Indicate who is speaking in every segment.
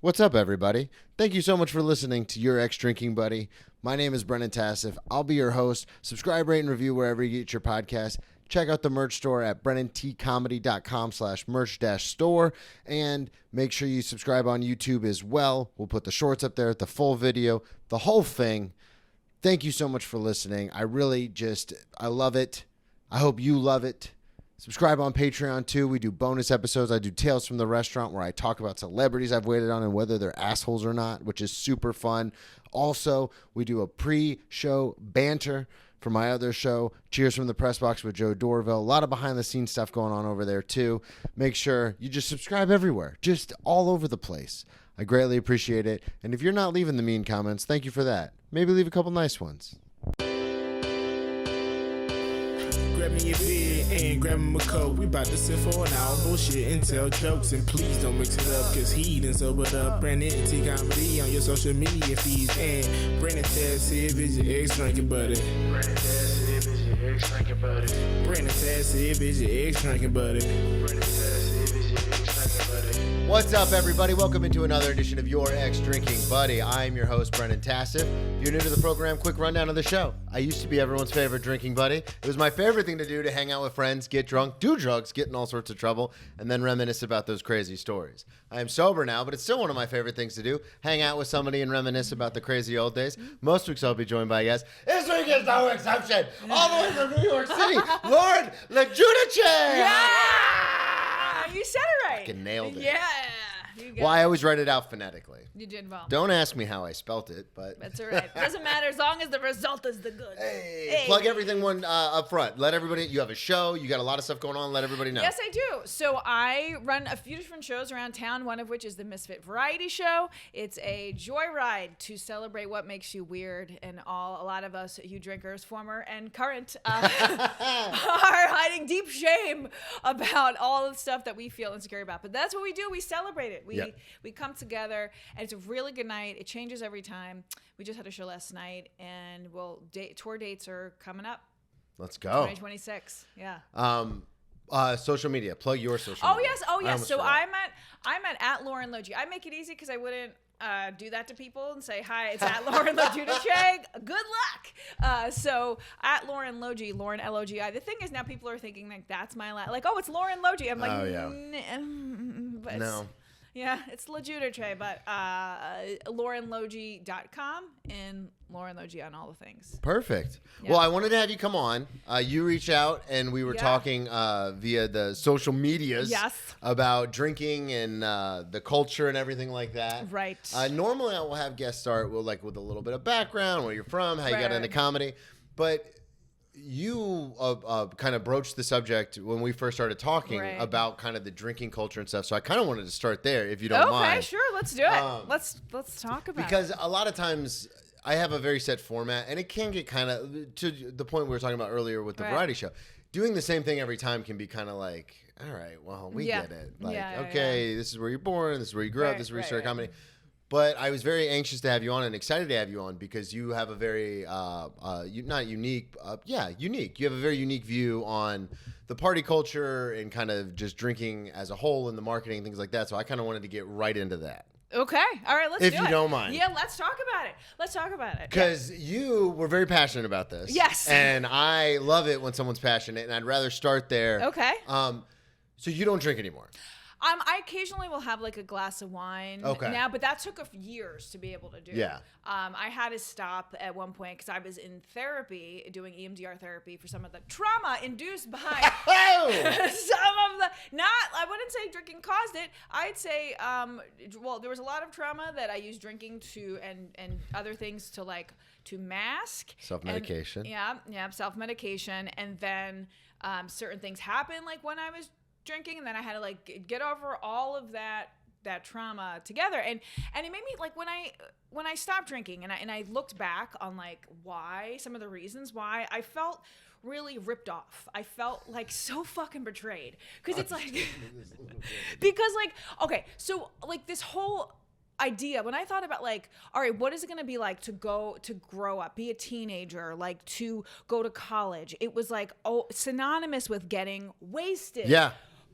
Speaker 1: What's up, everybody? Thank you so much for listening to Your Ex-Drinking Buddy. My name is Brennan Tassif. I'll be your host. Subscribe, rate, and review wherever you get your podcast. Check out the merch store at brennantcomedy.com/merch-store. And make sure you subscribe on YouTube as well. We'll put the shorts up there, the full video, the whole thing. Thank you so much for listening. I love it. I hope you love it. Subscribe on Patreon, too. We do bonus episodes. I do Tales from the Restaurant, where I talk about celebrities I've waited on and whether they're assholes or not, which is super fun. Also, we do a pre-show banter for my other show, Cheers from the Press Box with Joe Dorville. A lot of behind-the-scenes stuff going on over there, too. Make sure you just subscribe everywhere, just all over the place. I greatly appreciate it. And if you're not leaving the mean comments, thank you for that. Maybe leave a couple nice ones.
Speaker 2: Grab me a beer and grab me a coke. We bout to sit for an hour, bullshit and tell jokes. And please don't mix it up, cause he done sobered up. Brennan T Comedy on your social media feeds. And Brennan Tassif is your ex-drinking buddy. Brennan Tassif is your ex-drinking buddy. Brennan Tassif is your ex-drinking buddy. Brennan Tassif is your ex-drinking buddy.
Speaker 1: What's up, everybody? Welcome into another edition of Your Ex-Drinking Buddy. I'm your host, Brennan Tassif. If you're new to the program, quick rundown of the show. I used to be everyone's favorite drinking buddy. It was my favorite thing to do, to hang out with friends, get drunk, do drugs, get in all sorts of trouble, and then reminisce about those crazy stories. I am sober now, but it's still one of my favorite things to do, hang out with somebody and reminisce about the crazy old days. Most weeks I'll be joined by a guest. This week is no exception. All the way from New York City, Lauren LoGiudice.
Speaker 3: Yeah! You said it right.
Speaker 1: Fucking nailed it.
Speaker 3: Yeah. You got
Speaker 1: Well, I always write it out phonetically.
Speaker 3: You did well.
Speaker 1: Don't ask me how I spelt it, but
Speaker 3: That's all right. Doesn't matter as long as the result is the good.
Speaker 1: Hey, plug everything up front. Let everybody. You have a show. You got a lot of stuff going on. Let everybody know.
Speaker 3: Yes, I do. So I run a few different shows around town, one of which is the Misfit Variety Show. It's a joyride to celebrate what makes you weird. And a lot of us, you drinkers, former and current, are hiding deep shame about all the stuff that we feel insecure about. But that's what we do. We celebrate it. We come together, and it's a really good night. It changes every time. We just had a show last night, and tour dates are coming up.
Speaker 1: Let's go.
Speaker 3: 2026. Yeah.
Speaker 1: Social media. Plug your social media.
Speaker 3: Oh yes. So I'm at Lauren LoGiudice. I make it easy because I wouldn't do that to people and say, hi, it's at Lauren LoGiudice. Good luck. So at Lauren LoGiudice, Lauren LoGiudice. The thing is, now people are thinking like that's my like, oh, it's Lauren LoGiudice. I'm like,
Speaker 1: oh yeah.
Speaker 3: But
Speaker 1: No.
Speaker 3: Yeah, it's LoGiudice, but LaurenLoGiudice.com and Lauren LoGiudice on all the things.
Speaker 1: Perfect.
Speaker 3: Yeah.
Speaker 1: Well, I wanted to have you come on. You reached out, and we were talking via the social medias about drinking and the culture and everything like that.
Speaker 3: Right.
Speaker 1: Normally, I will have guests start with a little bit of background, where you're from, how you got into comedy, but you kind of broached the subject when we first started talking about kind of the drinking culture and stuff. So I kind of wanted to start there, if you don't mind.
Speaker 3: Okay, sure. Let's do it. Let's talk about it.
Speaker 1: Because a lot of times I have a very set format, and it can get kind of to the point we were talking about earlier with the variety show. Doing the same thing every time can be kind of like, all right, well, we get it. Like, okay, this is where you're born, this is where you grew up, this is where you started comedy. But I was very anxious to have you on and excited to have you on because you have a very, not unique, unique. You have a very unique view on the party culture and kind of just drinking as a whole and the marketing and things like that. So I kind of wanted to get right into that.
Speaker 3: Okay. All right, let's do it.
Speaker 1: If you don't mind.
Speaker 3: Yeah, let's talk about it.
Speaker 1: Because you were very passionate about this.
Speaker 3: Yes.
Speaker 1: And I love it when someone's passionate, and I'd rather start there.
Speaker 3: Okay.
Speaker 1: So you don't drink anymore?
Speaker 3: I occasionally will have like a glass of wine now, but that took years to be able to do.
Speaker 1: Yeah.
Speaker 3: I had to stop at one point because I was in therapy, doing EMDR therapy for some of the trauma induced by some of the, I wouldn't say drinking caused it. I'd say, there was a lot of trauma that I used drinking to, and other things to mask.
Speaker 1: Self-medication.
Speaker 3: Self-medication. And then certain things happened like when I was drinking, and then I had to get over all of that trauma together, and it made me when I stopped drinking and I looked back on why, some of the reasons why I felt really ripped off. I felt so fucking betrayed because it's this whole idea, when I thought about all right, what is it going to be like to grow up, be a teenager, to go to college, it was synonymous with getting wasted,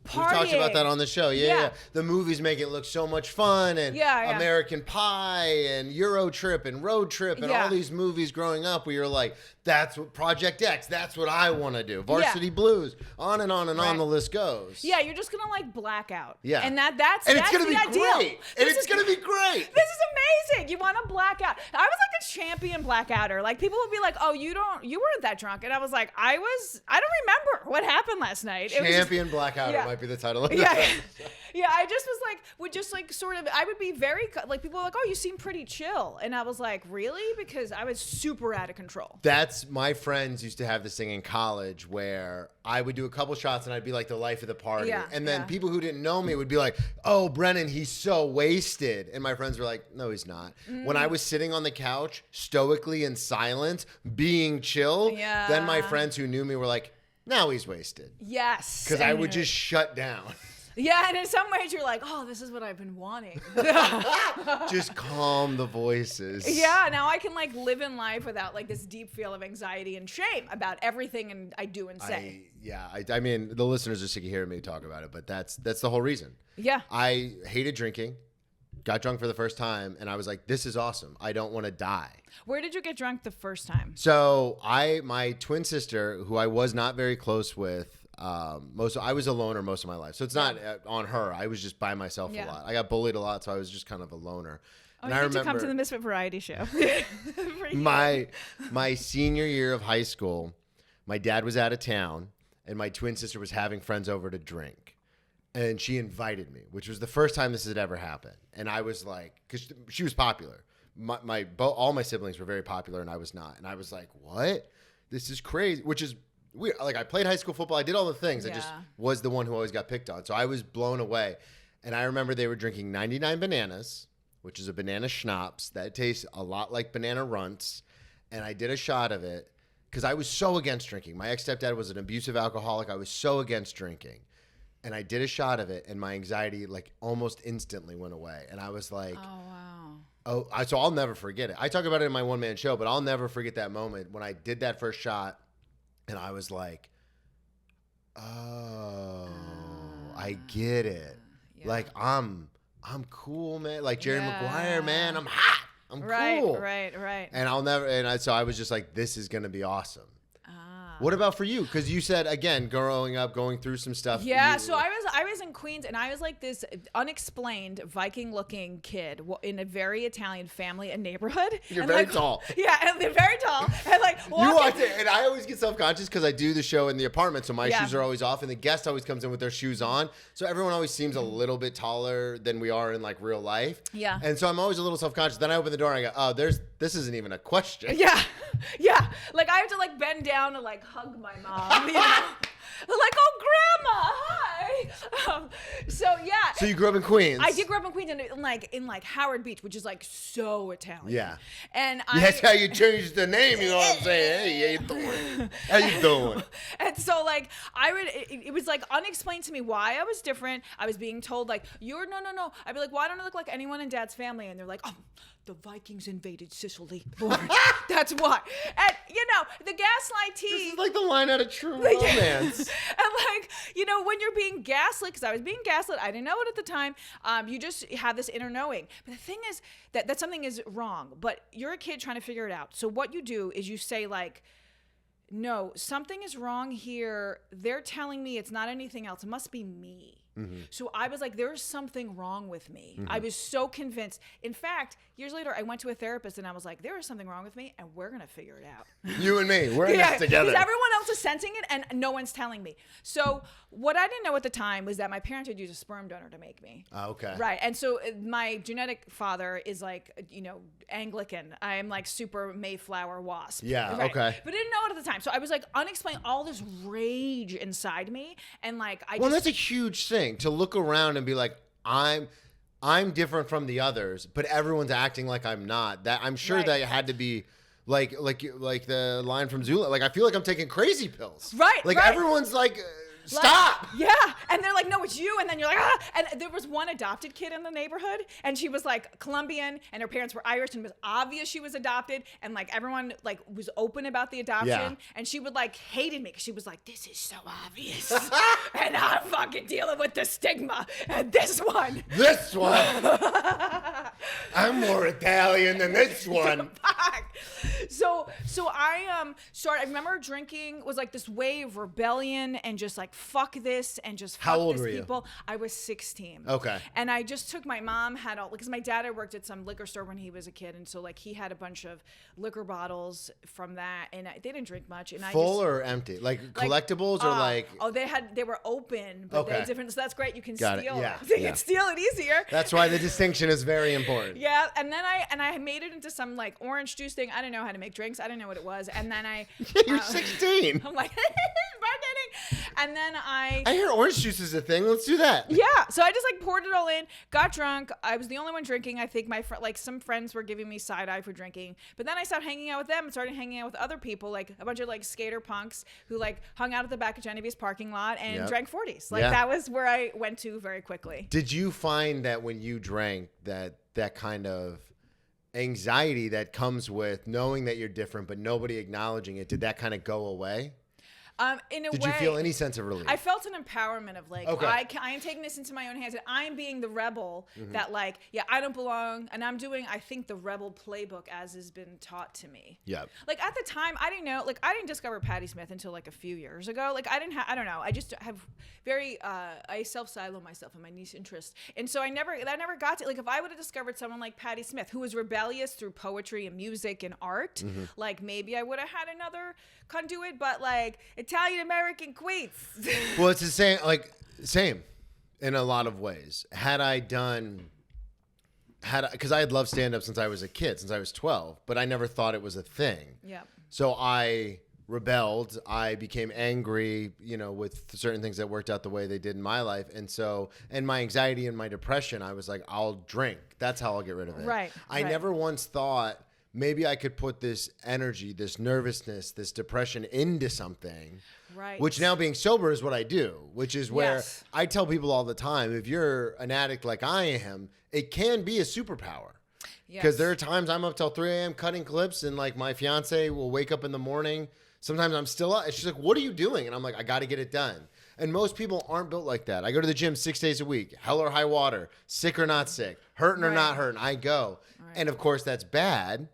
Speaker 1: We've talked about that on the show. Yeah.
Speaker 3: Yeah.
Speaker 1: The movies make it look so much fun, and
Speaker 3: Yeah.
Speaker 1: American Pie and Euro Trip and Road Trip and all these movies growing up where you're like, that's what Project X, that's what I want to do. Varsity Blues, on and on and on the list goes.
Speaker 3: Yeah, you're just gonna like black out.
Speaker 1: Yeah.
Speaker 3: And that's
Speaker 1: it's gonna
Speaker 3: the
Speaker 1: be
Speaker 3: ideal.
Speaker 1: great. And it's gonna be great.
Speaker 3: This is amazing. You want to black out. I was like a champion blackouter. Like people would be like, "Oh, you weren't that drunk," and I was like, I don't remember what happened last night.
Speaker 1: Champion Blackouter might be the title of this episode.
Speaker 3: Yeah, I just was like, I would be very, like, people were like, "Oh, you seem pretty chill." And I was like, really? Because I was super out of control.
Speaker 1: That's, my friends used to have this thing in college where I would do a couple shots and I'd be like the life of the party.
Speaker 3: Yeah,
Speaker 1: and then people who didn't know me would be like, "Oh, Brennan, he's so wasted." And my friends were like, "No, he's not." When I was sitting on the couch, stoically and silent, being chill, then my friends who knew me were like, "Now he's wasted."
Speaker 3: Yes.
Speaker 1: Because I would just shut down.
Speaker 3: Yeah, and in some ways you're like, "Oh, this is what I've been wanting."
Speaker 1: Just calm the voices.
Speaker 3: Yeah, now I can like live in life without like this deep feel of anxiety and shame about everything I do and say.
Speaker 1: I mean, the listeners are sick of hearing me talk about it, but that's the whole reason.
Speaker 3: Yeah.
Speaker 1: I hated drinking, got drunk for the first time, and I was like, this is awesome. I don't want to die.
Speaker 3: Where did you get drunk the first time?
Speaker 1: So my twin sister, who I was not very close with, I was a loner most of my life. So it's not on her. I was just by myself a lot. I got bullied a lot, so I was just kind of a loner.
Speaker 3: Oh, you need to come to the Misfit Variety Show.
Speaker 1: my senior year of high school, my dad was out of town, and my twin sister was having friends over to drink. And she invited me, which was the first time this had ever happened. And I was like, because she was popular. All my siblings were very popular, and I was not. And I was like, what? This is crazy, which is weird. Like, I played high school football. I did all the things. I just was the one who always got picked on. So I was blown away. And I remember they were drinking 99 Bananas, which is a banana schnapps that tastes a lot like banana runts. And I did a shot of it because I was so against drinking. My ex-stepdad was an abusive alcoholic. I was so against drinking. And I did a shot of it, and my anxiety like almost instantly went away. And I was like,
Speaker 3: oh, wow.
Speaker 1: So I'll never forget it. I talk about it in my one-man show, but I'll never forget that moment when I did that first shot, and I was like, oh, I get it. Yeah. Like, I'm cool, man. Like Jerry Maguire, man. I'm hot. I'm cool.
Speaker 3: Right.
Speaker 1: And so I was just like, this is going to be awesome. What about for you? Because you said, again, growing up, going through some stuff.
Speaker 3: Yeah, so I was in Queens, and I was like this unexplained Viking-looking kid in a very Italian family and neighborhood.
Speaker 1: You're very tall.
Speaker 3: Yeah, and they're very tall. And like
Speaker 1: you walked in, and I always get self-conscious because I do the show in the apartment, so my shoes are always off, and the guest always comes in with their shoes on. So everyone always seems a little bit taller than we are in like real life.
Speaker 3: Yeah.
Speaker 1: And so I'm always a little self-conscious. Then I open the door and I go, oh, this isn't even a question.
Speaker 3: Yeah. Yeah. Like I have to like bend down to like hug my mom, you know? Like, oh, grandma, hi.
Speaker 1: So you grew up in Queens.
Speaker 3: I did grow up in Queens, in like Howard Beach, which is like so Italian.
Speaker 1: Yeah.
Speaker 3: And
Speaker 1: that's how you changed the name. You know what I'm saying? Hey, how you doing? How you doing?
Speaker 3: And so like it was like unexplained to me why I was different. I was being told like, no. I'd be like, why don't I look like anyone in Dad's family? And they're like, oh, the Vikings invaded Sicily. That's why. And the gaslight tea.
Speaker 1: This is like the line out of True Romance.
Speaker 3: And like, when you're being gaslit, because I was being gaslit, I didn't know it at the time. You just have this inner knowing. But the thing is that something is wrong. But you're a kid trying to figure it out. So what you do is you say like, no, something is wrong here. They're telling me it's not anything else. It must be me. Mm-hmm. So I was like, there's something wrong with me. Mm-hmm. I was so convinced. In fact, years later, I went to a therapist and I was like, there is something wrong with me and we're going to figure it out.
Speaker 1: You and me, we're in this together.
Speaker 3: Because everyone else is sensing it and no one's telling me. So what I didn't know at the time was that my parents had used a sperm donor to make me.
Speaker 1: Oh, okay.
Speaker 3: Right. And so my genetic father is like, Anglican. I am like super Mayflower wasp.
Speaker 1: Yeah,
Speaker 3: right?
Speaker 1: okay.
Speaker 3: But I didn't know it at the time. So I was like unexplained, all this rage inside me. And like,
Speaker 1: that's a huge thing. To look around and be like, I'm different from the others, but everyone's acting like I'm not. That I'm sure that it had to be like the line from Zula. Like I feel like I'm taking crazy pills.
Speaker 3: Right.
Speaker 1: Like everyone's like Stop!
Speaker 3: Yeah. And they're like, no, it's you. And then you're like, ah. And there was one adopted kid in the neighborhood, and she was like Colombian, and her parents were Irish, and it was obvious she was adopted. And like everyone like was open about the adoption.
Speaker 1: Yeah.
Speaker 3: And she would like hated me because she was like, this is so obvious. And I'm fucking dealing with the stigma. And this one.
Speaker 1: This one. I'm more Italian than this one.
Speaker 3: So I started. I remember drinking was like this wave of rebellion and just like fuck this and just fuck
Speaker 1: How old
Speaker 3: this
Speaker 1: were you?
Speaker 3: people. I was 16.
Speaker 1: Okay.
Speaker 3: And I just took my mom had all because my dad had worked at some liquor store when he was a kid, and so like he had a bunch of liquor bottles from that, and they didn't drink much. And
Speaker 1: Full or empty? Like collectibles or like?
Speaker 3: Oh, they were open, but they
Speaker 1: Okay.
Speaker 3: had different. So that's great. You can
Speaker 1: Got it,
Speaker 3: steal.
Speaker 1: yeah,
Speaker 3: You
Speaker 1: yeah.
Speaker 3: can steal it easier.
Speaker 1: That's why the distinction is very important.
Speaker 3: Yeah, and then I made it into some like orange juice thing. I didn't know how to make drinks. I didn't know what it was. And then
Speaker 1: You're 16.
Speaker 3: I'm like bartending. And then
Speaker 1: I hear orange juice is a thing. Let's do that.
Speaker 3: yeah, so I just like poured it all in, got drunk. I was the only one drinking. I think like some friends were giving me side eye for drinking. But then I stopped hanging out with them and started hanging out with other people, like a bunch of like skater punks who like hung out at the back of Genevieve's parking lot and
Speaker 1: Yep.
Speaker 3: drank 40s. Like
Speaker 1: Yeah.
Speaker 3: that was where I went to very quickly.
Speaker 1: Did you find that when you drank that kind of anxiety that comes with knowing that you're different but nobody acknowledging it, did that kind of go away?
Speaker 3: In a
Speaker 1: Did
Speaker 3: way,
Speaker 1: you feel any sense of relief?
Speaker 3: I felt an empowerment of like,
Speaker 1: Okay.
Speaker 3: I am taking this into my own hands, and I'm being the rebel that like, yeah, I don't belong, and I'm doing, I think, the rebel playbook as has been taught to me.
Speaker 1: Yep.
Speaker 3: Like at the time, I didn't know, like I didn't discover Patti Smith until like a few years ago. Like I don't know. I just have very, I self-silo myself in my niche interest. And so that never got to, like if I would have discovered someone like Patti Smith, who was rebellious through poetry and music and art, like maybe I would have had another conduit, but like Italian American queens.
Speaker 1: Well, it's the same, same in a lot of ways. Because I had loved stand-up since I was a kid, since I was 12, but I never thought it was a thing.
Speaker 3: Yeah.
Speaker 1: So I rebelled. I became angry, with certain things that worked out the way they did in my life. And my anxiety and my depression, I was like, I'll drink. That's how I'll get rid of it.
Speaker 3: Right.
Speaker 1: I never once thought maybe I could put this energy, this nervousness, this depression into something.
Speaker 3: Right.
Speaker 1: Which now being sober is what I do, which is where
Speaker 3: Yes.
Speaker 1: I tell people all the time, if you're an addict like I am, it can be a superpower. Because
Speaker 3: Yes.
Speaker 1: there are times I'm up till 3 a.m. cutting clips, and like my fiance will wake up in the morning. Sometimes I'm still up. And she's like, what are you doing? And I'm like, I got to get it done. And most people aren't built like that. I go to the gym 6 days a week, hell or high water, sick or not sick, hurting or
Speaker 3: Right.
Speaker 1: not hurting. I go.
Speaker 3: Right.
Speaker 1: And of course, that's bad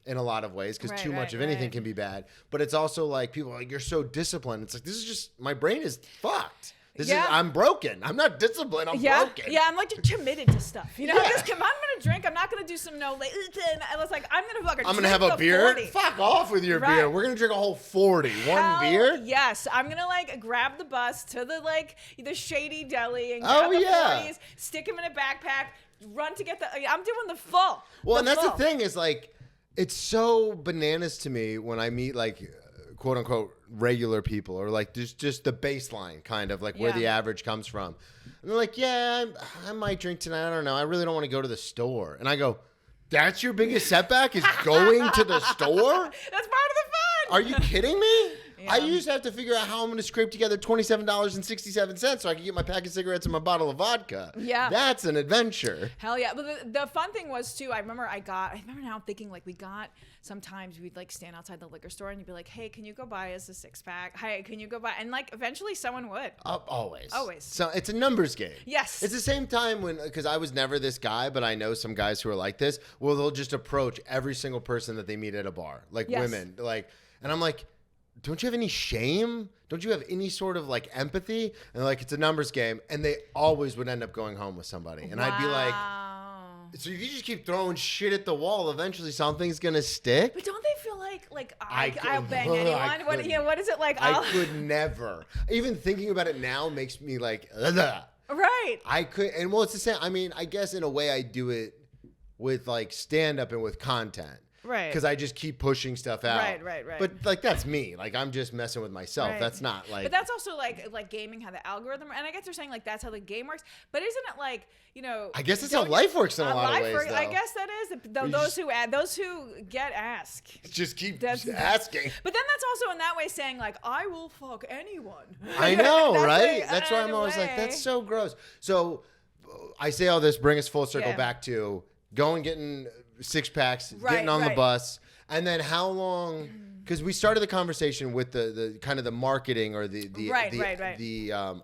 Speaker 1: in a lot of ways because
Speaker 3: Right,
Speaker 1: too much
Speaker 3: right,
Speaker 1: of anything
Speaker 3: right.
Speaker 1: can be bad. But it's also like people are like, you're so disciplined. It's like, this is just, my brain is fucked.
Speaker 3: Yeah.
Speaker 1: I'm broken. I'm not disciplined. I'm
Speaker 3: Yeah,
Speaker 1: broken.
Speaker 3: yeah, I'm like just committed to stuff. You know,
Speaker 1: Yeah.
Speaker 3: just I'm gonna drink. I'm not gonna do some no. I was like, I'm gonna fucking.
Speaker 1: I'm gonna
Speaker 3: drink
Speaker 1: have a
Speaker 3: the
Speaker 1: beer.
Speaker 3: 40.
Speaker 1: Fuck off with your
Speaker 3: Right.
Speaker 1: beer. We're gonna drink a whole 40. One
Speaker 3: Hell
Speaker 1: beer.
Speaker 3: Yes, I'm gonna like grab the bus to the shady deli and
Speaker 1: Oh,
Speaker 3: grab the
Speaker 1: yeah.
Speaker 3: 40s, stick them in a backpack, run to get the. I'm doing the full.
Speaker 1: Well, and that's the
Speaker 3: full.
Speaker 1: thing is like, it's so bananas to me when I meet like quote unquote regular people or like just the baseline kind of like where
Speaker 3: Yeah.
Speaker 1: the average comes from. And they're like, yeah, I might drink tonight. I don't know. I really don't want to go to the store. And I go, that's your biggest setback is going to the store?
Speaker 3: That's part of the fun.
Speaker 1: Are you kidding me?
Speaker 3: Yeah.
Speaker 1: I used to have to figure out how I'm going to scrape together $27.67 so I can get my pack of cigarettes and my bottle of vodka.
Speaker 3: Yeah.
Speaker 1: That's an adventure.
Speaker 3: Hell yeah. But the fun thing was too, I remember now thinking like sometimes we'd like stand outside the liquor store and you'd be like, hey, can you go buy us a 6-pack? Hey, can you go buy? And like eventually someone would.
Speaker 1: Always.
Speaker 3: Always.
Speaker 1: So it's a numbers game.
Speaker 3: Yes.
Speaker 1: It's the same time because I was never this guy, but I know some guys who are like this, where they'll just approach every single person that they meet at a bar, like
Speaker 3: Yes.
Speaker 1: women. And I'm like, don't you have any shame? Don't you have any sort of like empathy? And they're like, it's a numbers game. And they always would end up going home with somebody. And I'd be like,
Speaker 3: Wow.
Speaker 1: so if you just keep throwing shit at the wall, eventually something's going to stick.
Speaker 3: But don't they feel like
Speaker 1: I
Speaker 3: I'll
Speaker 1: could-
Speaker 3: bang
Speaker 1: I
Speaker 3: anyone?
Speaker 1: couldn't.
Speaker 3: What is it like?
Speaker 1: I could never. Even thinking about it now makes me like, ugh.
Speaker 3: Right.
Speaker 1: I could, it's the same. I mean, I guess in a way I do it with like stand up and with content.
Speaker 3: Right.
Speaker 1: Because I just keep pushing stuff out.
Speaker 3: Right.
Speaker 1: But like that's me. Like I'm just messing with myself.
Speaker 3: Right.
Speaker 1: That's not like.
Speaker 3: But that's also like gaming, how the algorithm, and I guess they're saying like that's how the game works. But isn't it like, you know?
Speaker 1: I guess that's how life works in a lot of ways. Though.
Speaker 3: I guess that is those who get asked.
Speaker 1: Just keep
Speaker 3: That's-
Speaker 1: asking.
Speaker 3: But then that's also in that way saying like I will fuck anyone.
Speaker 1: I know,
Speaker 3: That's
Speaker 1: right?
Speaker 3: like,
Speaker 1: That's why I'm
Speaker 3: in a
Speaker 1: always like,
Speaker 3: way.
Speaker 1: that's so gross. So I say all this, bring us full circle
Speaker 3: Yeah.
Speaker 1: back to going, getting six packs,
Speaker 3: Right,
Speaker 1: getting on the
Speaker 3: right.
Speaker 1: bus, and then how long? Because we started the conversation with the kind of the marketing or the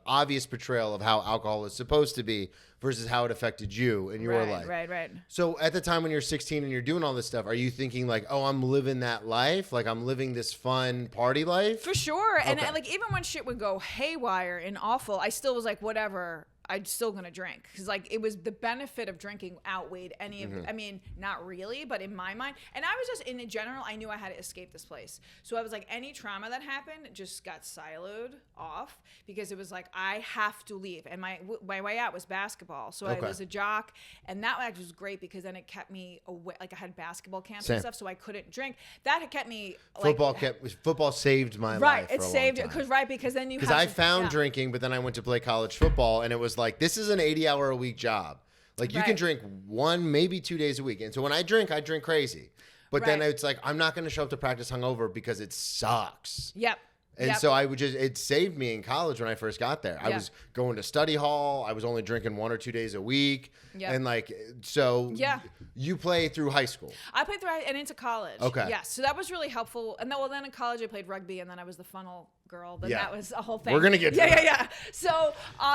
Speaker 1: obvious portrayal of how alcohol is supposed to be versus how it affected you in your life.
Speaker 3: Right.
Speaker 1: So at the time when you're 16 and you're doing all this stuff, are you thinking like, oh, I'm living that life? Like I'm living this fun party life?
Speaker 3: For sure. And
Speaker 1: Okay.
Speaker 3: like even when shit would go haywire and awful, I still was like, whatever. I'm still gonna drink because like it was the benefit of drinking outweighed any of. I mean, not really, but in my mind, and I was just in general, I knew I had to escape this place. So I was like, any trauma that happened just got siloed off because it was like I have to leave, and my way out was basketball. So I
Speaker 1: Okay.
Speaker 3: was a jock, and that actually was great because then it kept me away. Like I had basketball camps
Speaker 1: Same.
Speaker 3: and stuff, so I couldn't drink. That had kept me
Speaker 1: Football saved my
Speaker 3: right.
Speaker 1: life.
Speaker 3: It
Speaker 1: for a
Speaker 3: saved
Speaker 1: long
Speaker 3: it
Speaker 1: time.
Speaker 3: because then you
Speaker 1: Because I
Speaker 3: have to-
Speaker 1: found
Speaker 3: yeah.
Speaker 1: drinking, but then I went to play college football, and it was like, this is an 80-hour-a-week job. Like, you can
Speaker 3: Right.
Speaker 1: drink 1, maybe 2 days a week. And so when I drink crazy. But then
Speaker 3: Right.
Speaker 1: it's like, I'm not going to show up to practice hungover because it sucks.
Speaker 3: Yep.
Speaker 1: And
Speaker 3: Yep.
Speaker 1: so it saved me in college when I first got there. I
Speaker 3: Yeah.
Speaker 1: was going to study hall. I was only drinking 1 or 2 days a week.
Speaker 3: Yeah.
Speaker 1: And like, so
Speaker 3: Yeah.
Speaker 1: you play through high school.
Speaker 3: I played through and into college.
Speaker 1: Okay.
Speaker 3: Yes. So that was really helpful. And then in college I played rugby, and then I was the funnel girl. Then
Speaker 1: Yeah.
Speaker 3: that was a whole thing.
Speaker 1: We're gonna get to
Speaker 3: yeah,
Speaker 1: that.
Speaker 3: yeah. So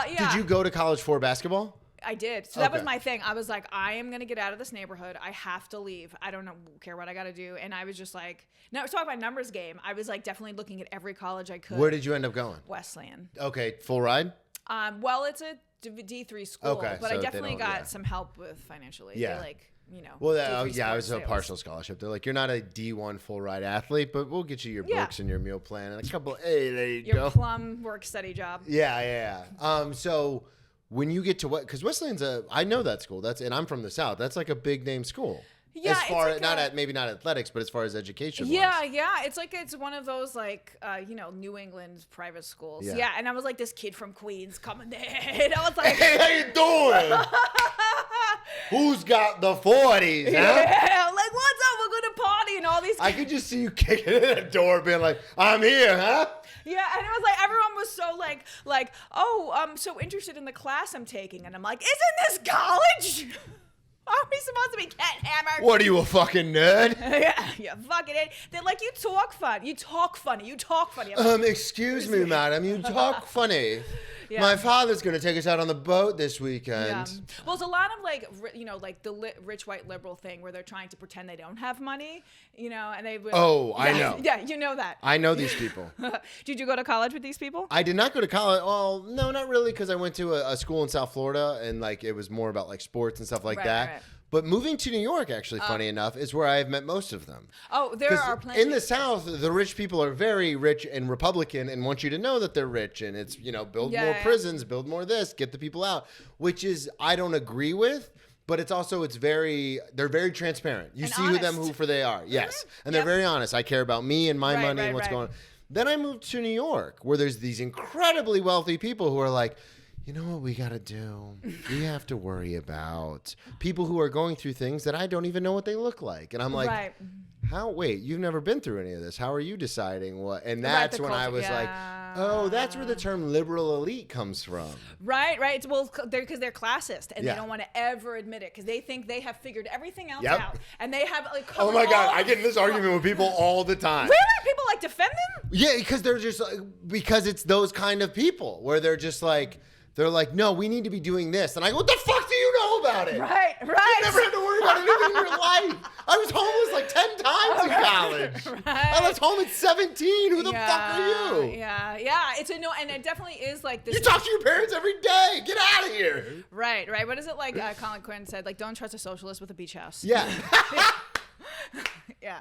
Speaker 3: yeah.
Speaker 1: Did you go to college for basketball?
Speaker 3: I did. So that was
Speaker 1: Okay.
Speaker 3: my thing. I was like, I am gonna get out of this neighborhood. I have to leave. I don't care what I gotta do. And I was just like, no, talk about numbers game. I was like definitely looking at every college I could.
Speaker 1: Where did you end up going?
Speaker 3: Wesleyan.
Speaker 1: Okay, full ride?
Speaker 3: Well, it's a D3 school,
Speaker 1: Okay,
Speaker 3: but
Speaker 1: so
Speaker 3: I
Speaker 1: they
Speaker 3: definitely
Speaker 1: don't-
Speaker 3: got
Speaker 1: yeah.
Speaker 3: some help with financially.
Speaker 1: Yeah.
Speaker 3: They're like, you know.
Speaker 1: Well,
Speaker 3: D3
Speaker 1: yeah, it was
Speaker 3: sports,
Speaker 1: a
Speaker 3: it
Speaker 1: partial scholarship. They're like, you're not a D1 full ride athlete, but we'll get you your
Speaker 3: Yeah.
Speaker 1: books and your meal plan and a couple. Hey, there you
Speaker 3: Your
Speaker 1: go.
Speaker 3: plum work study job.
Speaker 1: Yeah. So when you get to what? Because Wesleyan's I know that school. And I'm from the South. That's like a big name school.
Speaker 3: Yeah,
Speaker 1: as
Speaker 3: it's
Speaker 1: far
Speaker 3: like
Speaker 1: maybe not athletics, but as far as education.
Speaker 3: Yeah. It's one of those like New England private schools.
Speaker 1: Yeah.
Speaker 3: Yeah. And I was like this kid from Queens coming there, and I was like,
Speaker 1: Hey, how you doing? Who's got the 40s? Huh?
Speaker 3: yeah, like what's up? We're gonna party and all these.
Speaker 1: I could just see you kicking in the door, being like, "I'm here, huh?"
Speaker 3: Yeah, and it was like everyone was so like, oh, I'm so interested in the class I'm taking, and I'm like, isn't this college? Are we supposed to be cat hammered?
Speaker 1: What are you, a fucking nerd?
Speaker 3: Yeah, fucking it. They're like, you talk fun. You talk funny. I'm like,
Speaker 1: Excuse me, madam. You talk funny.
Speaker 3: Yeah.
Speaker 1: My father's gonna take us out on the boat this weekend.
Speaker 3: yeah. Well, it's a lot of like the rich white liberal thing where they're trying to pretend they don't have money, and they.
Speaker 1: Oh, I
Speaker 3: Yeah,
Speaker 1: know.
Speaker 3: Yeah, you know that.
Speaker 1: I know these people.
Speaker 3: Did you go to college with these people?
Speaker 1: I did not go to college. Well, no, not really, because I went to a school in South Florida, and like it was more about like sports and stuff like
Speaker 3: Right,
Speaker 1: that.
Speaker 3: right.
Speaker 1: But moving to New York, actually, funny enough, is where I've met most of them.
Speaker 3: Oh, there
Speaker 1: 'Cause
Speaker 3: are plenty.
Speaker 1: in the South, the rich people are very rich and Republican and want you to know that they're rich, and it's build
Speaker 3: Yeah,
Speaker 1: more
Speaker 3: yeah.
Speaker 1: prisons, build more this, get the people out, which is I don't agree with. But they're very transparent. You
Speaker 3: And
Speaker 1: see who
Speaker 3: honest.
Speaker 1: who they are. Yes. And they're
Speaker 3: Yep.
Speaker 1: very honest. I care about me and my
Speaker 3: Right,
Speaker 1: money
Speaker 3: right,
Speaker 1: and what's
Speaker 3: right.
Speaker 1: going on. Then I moved to New York, where there's these incredibly wealthy people who are like, you know what we got to do? We have to worry about people who are going through things that I don't even know what they look like. And I'm like,
Speaker 3: Right.
Speaker 1: wait, you've never been through any of this. How are you deciding what? And
Speaker 3: Right,
Speaker 1: that's
Speaker 3: the
Speaker 1: when I
Speaker 3: culture,
Speaker 1: was
Speaker 3: yeah.
Speaker 1: like, oh, that's where the term liberal elite comes from.
Speaker 3: Right. It's because they're classist and
Speaker 1: Yeah.
Speaker 3: they don't want to ever admit it because they think they have figured everything else
Speaker 1: Yep.
Speaker 3: out and they have like.
Speaker 1: Oh my God, I get in this argument with people all the time.
Speaker 3: Really? People like defend them?
Speaker 1: Yeah, because they're just because it's those kind of people where they're just like, no, we need to be doing this. And I go, what the fuck do you know about it?
Speaker 3: Right.
Speaker 1: You never had to worry about anything in your life. I was homeless like 10 times in college. I left home at 17. Who the fuck are you?
Speaker 3: Yeah. It's and it definitely is like this.
Speaker 1: You talk to your parents every day. Get out of here.
Speaker 3: Right. What is it like? Colin Quinn said, like, don't trust a socialist with a beach house.
Speaker 1: Yeah.
Speaker 3: Yeah.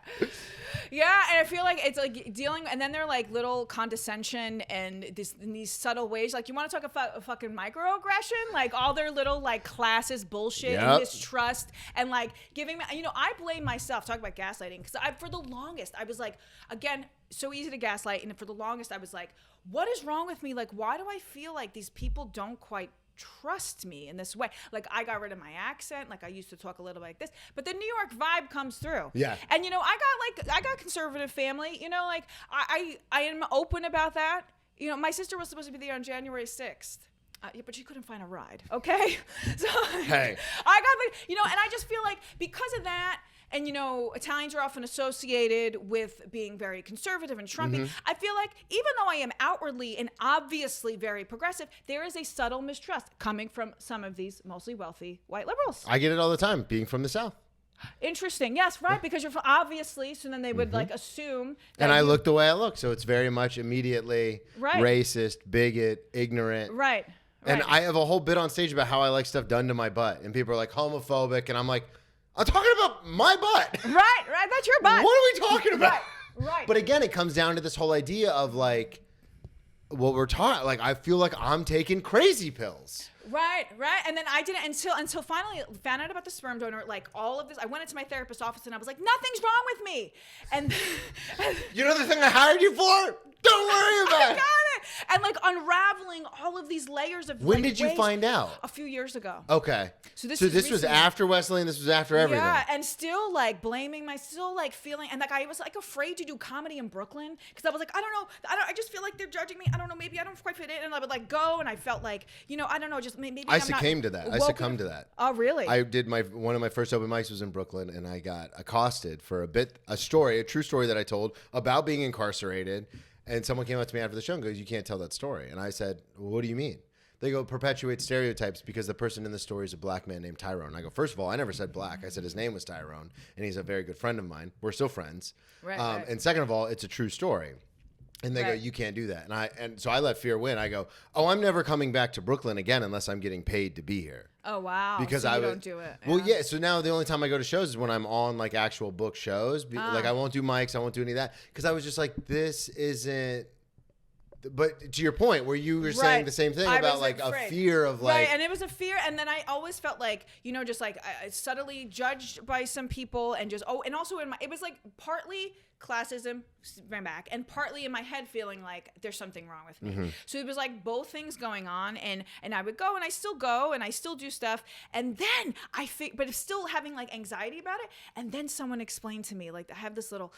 Speaker 3: Yeah, and I feel like it's like dealing, and then they're like little condescension and in these subtle ways. Like, you want to talk a fucking microaggression? Like, all their little like classist bullshit and mistrust and like giving me, I blame myself. Talk about gaslighting, because for the longest I was like, again, so easy to gaslight, and for the longest I was like, what is wrong with me? Like, why do I feel like these people don't quite trust me in this way? Like, I got rid of my accent. Like, I used to talk a little like this, but the New York vibe comes through.
Speaker 1: Yeah.
Speaker 3: And I got conservative family. Like I am open about that. My sister was supposed to be there on January 6th. But she couldn't find a ride. Okay. So
Speaker 1: hey,
Speaker 3: I got and I just feel like because of that. And, Italians are often associated with being very conservative and Trumpy. I feel like even though I am outwardly and obviously very progressive, there is a subtle mistrust coming from some of these mostly wealthy white liberals.
Speaker 1: I get it all the time, being from the South.
Speaker 3: Interesting. Yes, right, because you're obviously, so then they would like assume that
Speaker 1: and I look the way I look, so it's very much immediately racist, bigot, ignorant.
Speaker 3: Right.
Speaker 1: And I have a whole bit on stage about how I like stuff done to my butt, and people are like homophobic, and I'm like, I'm talking about my butt.
Speaker 3: Right, that's your butt.
Speaker 1: What are we talking about?
Speaker 3: Right.
Speaker 1: But again, it comes down to this whole idea of like what we're talking. Like, I feel like I'm taking crazy pills.
Speaker 3: Right. And then I didn't until finally found out about the sperm donor. Like, all of this, I went into my therapist's office and I was like, nothing's wrong with me. And
Speaker 1: you know the thing I hired you for? Don't worry about it.
Speaker 3: I got it. And like unraveling all of these layers of.
Speaker 1: When did you find out?
Speaker 3: A few years ago.
Speaker 1: Okay.
Speaker 3: So this
Speaker 1: was after Wesleyan. This was after everything.
Speaker 3: Yeah, and still like blaming still like feeling, and like I was like afraid to do comedy in Brooklyn because I was like, I don't know, I just feel like they're judging me. I don't know, maybe I don't quite fit in, and I would like go, and I felt like I don't know, just maybe
Speaker 1: I succumbed to that. I succumbed to that.
Speaker 3: Oh, really?
Speaker 1: I did one of my first open mics was in Brooklyn, and I got accosted for a true story that I told about being incarcerated. And someone came up to me after the show and goes, you can't tell that story. And I said, well, what do you mean? They go, perpetuate stereotypes because the person in the story is a black man named Tyrone. I go, first of all, I never said black. I said his name was Tyrone, and he's a very good friend of mine. We're still friends. Right. And second of all, it's a true story. And they go, you can't do that. And so I let fear win. I go, I'm never coming back to Brooklyn again unless I'm getting paid to be here.
Speaker 3: Oh, wow.
Speaker 1: Because
Speaker 3: so you don't do it.
Speaker 1: Well, yeah. So now the only time I go to shows is when I'm on like actual book shows. Like, I won't do mics. I won't do any of that. Because I was just like, this isn't. But to your point, where you were saying the same thing about like a fear of like,
Speaker 3: and it was a fear, and then I always felt like just like I subtly judged by some people, and just and also it was like partly classism ran back, and partly in my head feeling like there's something wrong with me. So it was like both things going on, and I would go, and I still go, and I still do stuff, and then but still having like anxiety about it, and then someone explained to me, like, I have this little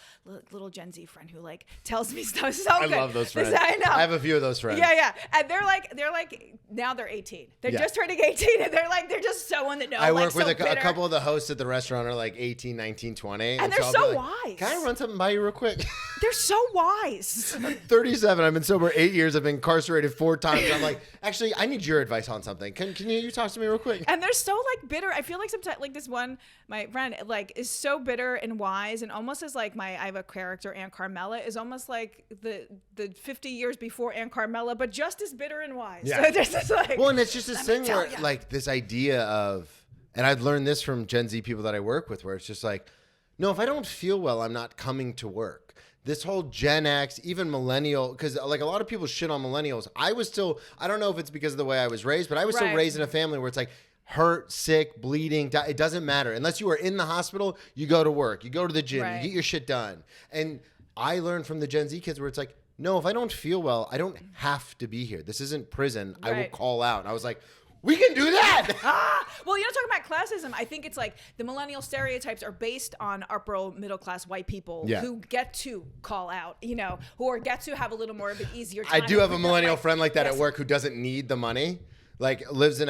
Speaker 3: Gen Z friend who like tells me stuff so good.
Speaker 1: I love those friends.
Speaker 3: I know.
Speaker 1: I have a few of those friends.
Speaker 3: Yeah, and they're like now they're 18. They're just turning 18, and they're just so in the know.
Speaker 1: I work with a couple of the hosts at the restaurant are like 18, 19, 20.
Speaker 3: And they're so
Speaker 1: like,
Speaker 3: wise.
Speaker 1: Can I run something by you real quick?
Speaker 3: They're so wise.
Speaker 1: I'm 37. I've been sober 8 years. I've been incarcerated 4 times. I'm like, actually, I need your advice on something. Can you talk to me real quick?
Speaker 3: And they're so like bitter. I feel like sometimes like this one, my friend like is so bitter and wise, and almost as like I have a character, Aunt Carmela, is almost like the 50 years before Aunt Carmela, but just as bitter and wise.
Speaker 1: Yeah.
Speaker 3: So there's this like,
Speaker 1: well, and it's just this thing where like this idea of, and I've learned this from Gen Z people that I work with, where it's just like, no, if I don't feel well, I'm not coming to work. This whole Gen X, even millennial, because like a lot of people shit on millennials. I don't know if it's because of the way I was raised, but I was still raised in a family where it's like hurt, sick, bleeding. It doesn't matter. Unless you are in the hospital, you go to work, you go to the gym, you get your shit done. And I learned from the Gen Z kids where it's like, no, if I don't feel well, I don't have to be here. This isn't prison. I will call out. And I was like, we can do that.
Speaker 3: Well, talking about classism, I think it's like the millennial stereotypes are based on upper middle class white people who get to call out, who get to have a little more of an easier time.
Speaker 1: I do have a millennial friend like that at work who doesn't need the money. Like lives in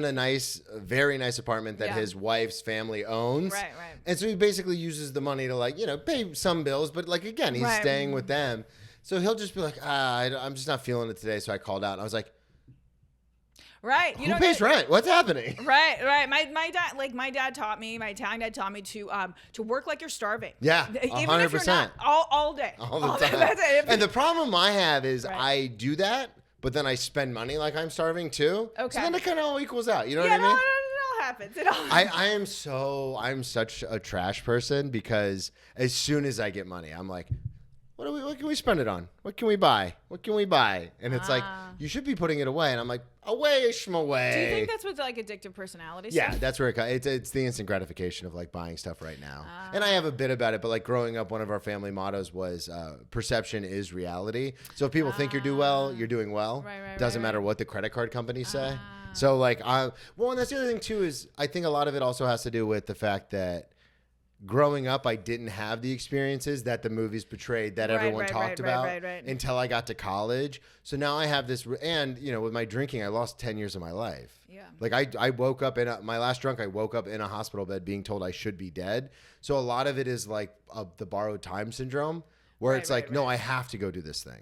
Speaker 1: a nice, very nice apartment that his wife's family owns. Right. And so he basically uses the money to like, pay some bills, but like again, he's staying with them. So he'll just be like, I'm just not feeling it today. So I called out and I was like,
Speaker 3: right.
Speaker 1: Who pays rent? What's happening?
Speaker 3: Right. My dad taught me, my Italian dad taught me to work like you're starving.
Speaker 1: Yeah,
Speaker 3: even if you're not all day.
Speaker 1: All the time. That's it. And the problem I have is I do that, but then I spend money like I'm starving too. Okay. So then it kind of all equals out. You know what I mean?
Speaker 3: No, it'll happens. It all
Speaker 1: I'm such a trash person because as soon as I get money, I'm like, what can we spend it on? What can we buy? What can we buy? And it's like, you should be putting it away. And I'm like, away, schmaway.
Speaker 3: Do you think that's what like addictive personality
Speaker 1: Yeah,
Speaker 3: stuff?
Speaker 1: that's where it's the instant gratification of like buying stuff right now. And I have a bit about it, but like growing up, one of our family mottos was perception is reality. So if people think you're doing well.
Speaker 3: Right,
Speaker 1: Doesn't matter what the credit card companies say. So like, and that's the other thing too is I think a lot of it also has to do with the fact that growing up, I didn't have the experiences that the movies portrayed that everyone talked about until I got to college. So now I have this, and with my drinking, I lost 10 years of my life.
Speaker 3: Yeah.
Speaker 1: Like I woke up my last drunk, I woke up in a hospital bed being told I should be dead. So a lot of it is like the borrowed time syndrome where it's like, no, I have to go do this thing.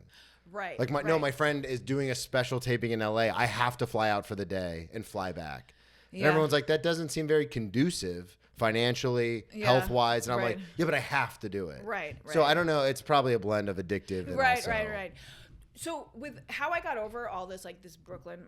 Speaker 3: Right.
Speaker 1: Like my friend is doing a special taping in LA. I have to fly out for the day and fly back. Yeah. And everyone's like, that doesn't seem very conducive financially, health-wise. And I'm like, yeah, but I have to do it.
Speaker 3: Right.
Speaker 1: So I don't know. It's probably a blend of addictive and
Speaker 3: Right. So with how I got over all this, like this Brooklyn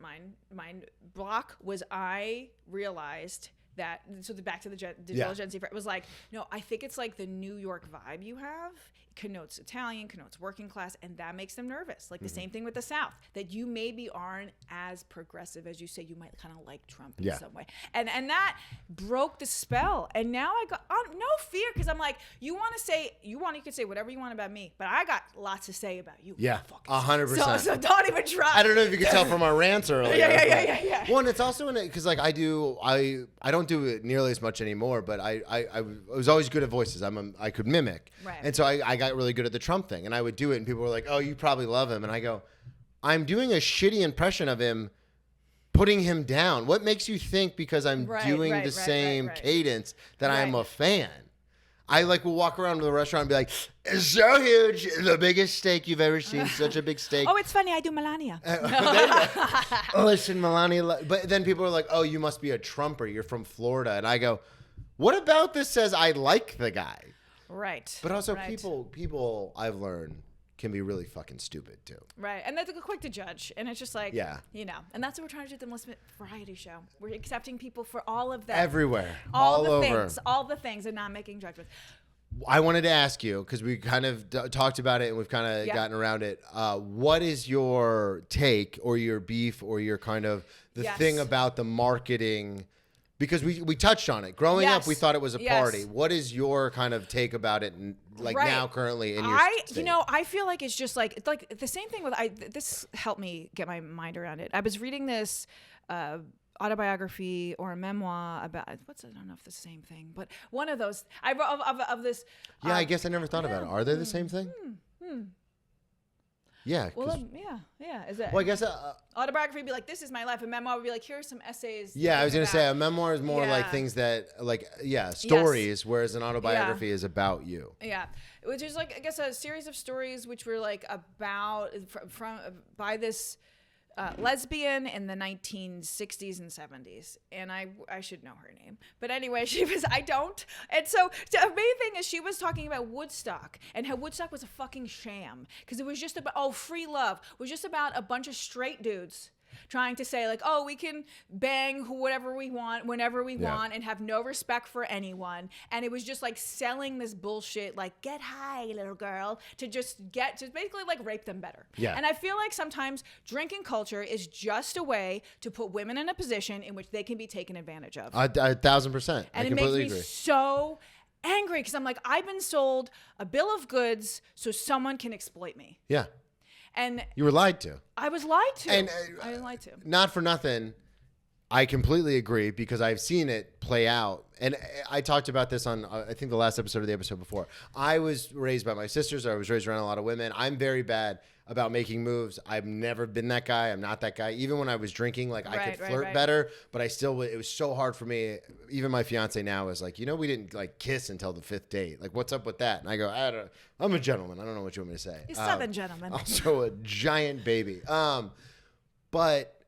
Speaker 3: mind block was I realized that, back to the digital Gen Z, it was like, no, I think it's like the New York vibe you have connotes Italian, connotes working class, and that makes them nervous. Like the same thing with the South, that you maybe aren't as progressive as you say. You might kind of like Trump in some way, and that broke the spell. And now I got no fear because I'm like, you can say whatever you want about me, but I got lots to say about you.
Speaker 1: Yeah, 100%.
Speaker 3: So don't even try.
Speaker 1: I don't know if you could tell from our rants earlier.
Speaker 3: Yeah.
Speaker 1: Well, and it's also in it because like I don't do it nearly as much anymore, but I was always good at voices. I could mimic, and so I got really good at the Trump thing, and I would do it, and people were like, "Oh, you probably love him," and I go, "I'm doing a shitty impression of him, putting him down. What makes you think because I'm doing the same cadence that I'm a fan?" I like will walk around to the restaurant and be like, "It's so huge, the biggest steak you've ever seen, such a big steak."
Speaker 3: Oh, it's funny, I do Melania.
Speaker 1: Listen, Melania, but then people are like, "Oh, you must be a Trumper. You're from Florida," and I go, "What about this says I like the guy?"
Speaker 3: Right.
Speaker 1: But also people I've learned can be really fucking stupid too.
Speaker 3: Right. And they're quick to judge. And it's just like, and that's what we're trying to do at the Melissa Variety Show. We're accepting people for all of them.
Speaker 1: Everywhere.
Speaker 3: All the things and not making judgments.
Speaker 1: I wanted to ask you, because we kind of talked about it and we've kind of gotten around it. What is your take or your beef or your kind of the thing about the marketing? Because we touched on it. Growing up, we thought it was a party. What is your kind of take about it now currently in your state?
Speaker 3: I feel like it's just like, it's like the same thing with, this helped me get my mind around it. I was reading this autobiography or a memoir about, I don't know if it's the same thing, but one of those, I wrote of this.
Speaker 1: Yeah, I guess I never thought about it. Are they the same thing? Yeah.
Speaker 3: Well, yeah. Is it?
Speaker 1: Well, I guess
Speaker 3: autobiography would be like, this is my life. A memoir would be like, here are some essays.
Speaker 1: Yeah, I was gonna say a memoir is more like things that stories, whereas an autobiography is about you.
Speaker 3: Yeah, which is like I guess a series of stories which were like about by this lesbian in the 1960s and 70s, and I should know her name, but anyway, she was, I don't, and so the main thing is she was talking about Woodstock and how Woodstock was a fucking sham because it was just about free love was just about a bunch of straight dudes trying to say like, oh, we can bang whatever we want whenever we want and have no respect for anyone, and it was just like selling this bullshit like get high little girl to basically like rape them better. And I feel like sometimes drinking culture is just a way to put women in a position in which they can be taken advantage of.
Speaker 1: 1,000%.
Speaker 3: And
Speaker 1: I
Speaker 3: it
Speaker 1: completely
Speaker 3: makes me
Speaker 1: agree.
Speaker 3: so angry because I'm like, I've been sold a bill of goods so someone can exploit me.
Speaker 1: Yeah.
Speaker 3: And
Speaker 1: you were lied to.
Speaker 3: I was lied to.
Speaker 1: And
Speaker 3: I was lied to.
Speaker 1: Not for nothing. I completely agree because I've seen it play out. And I talked about this on, I think, the last episode or the episode before. I was raised by my sisters. I was raised around a lot of women. I'm very bad about making moves. I've never been that guy. I'm not that guy. Even when I was drinking, like I could flirt better, but I still, it was so hard for me. Even my fiance now is like, we didn't like kiss until the 5th date. Like, what's up with that? And I go, I'm a gentleman. I don't know what you want me to say.
Speaker 3: You're Southern gentleman.
Speaker 1: Also a giant baby. But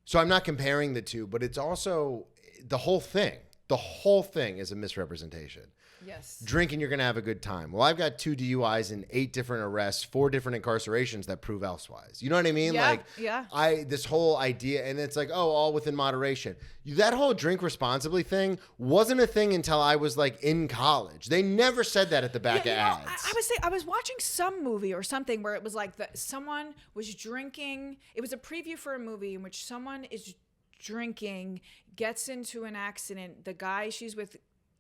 Speaker 1: so I'm not comparing the two, but it's also the whole thing. The whole thing is a misrepresentation.
Speaker 3: Yes.
Speaker 1: Drinking, you're going to have a good time. Well, I've got 2 DUIs and 8 different arrests, 4 different incarcerations that prove elsewise. You know what I mean?
Speaker 3: Yeah,
Speaker 1: Like,
Speaker 3: yeah.
Speaker 1: This whole idea, and it's like, oh, all within moderation. That whole drink responsibly thing wasn't a thing until I was like in college. They never said that at the back of ads.
Speaker 3: I was watching some movie or something where it was like someone was drinking. It was a preview for a movie in which someone is drinking, gets into an accident. The guy she's with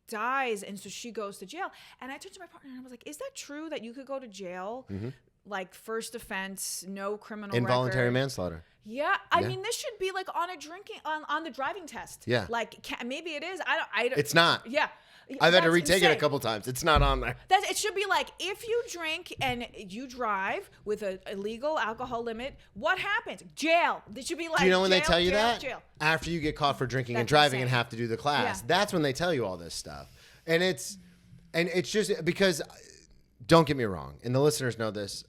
Speaker 3: dies, and so she goes to jail. And I turned to my partner and I was like, is that true that you could go to jail, like first offense, no criminal
Speaker 1: Involuntary
Speaker 3: record?
Speaker 1: manslaughter.
Speaker 3: Yeah, I mean, this should be like on a drinking on the driving test.
Speaker 1: Yeah,
Speaker 3: like maybe it is. I don't.
Speaker 1: It's not.
Speaker 3: Yeah.
Speaker 1: I've had to retake
Speaker 3: insane.
Speaker 1: it a couple times. It's not on there.
Speaker 3: It should be like, if you drink and you drive with a illegal alcohol limit, what happens? Jail. It should be like,
Speaker 1: do you know when
Speaker 3: jail,
Speaker 1: they tell you
Speaker 3: jail,
Speaker 1: that?
Speaker 3: Jail.
Speaker 1: After you get caught for drinking and
Speaker 3: That's
Speaker 1: driving
Speaker 3: insane.
Speaker 1: and have to do the class.
Speaker 3: Yeah.
Speaker 1: That's when they tell you all this stuff. And it's just because, don't get me wrong, and the listeners know this,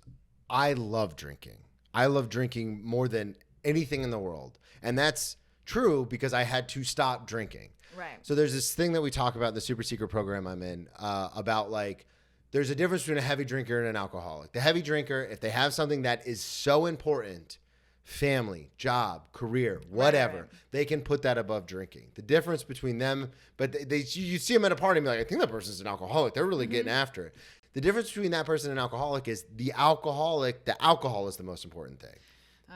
Speaker 1: I love drinking. I love drinking more than anything in the world. And that's true because I had to stop drinking.
Speaker 3: Right.
Speaker 1: So there's this thing that we talk about in the super secret program I'm in about like, there's a difference between a heavy drinker and an alcoholic. The heavy drinker, if they have something that is so important, family, job, career, whatever,
Speaker 3: right.
Speaker 1: they can put that above drinking. The difference between them, but you see them at a party and be like, I think that person's an alcoholic. They're really getting after it. The difference between that person and an alcoholic is the alcohol is the most important thing.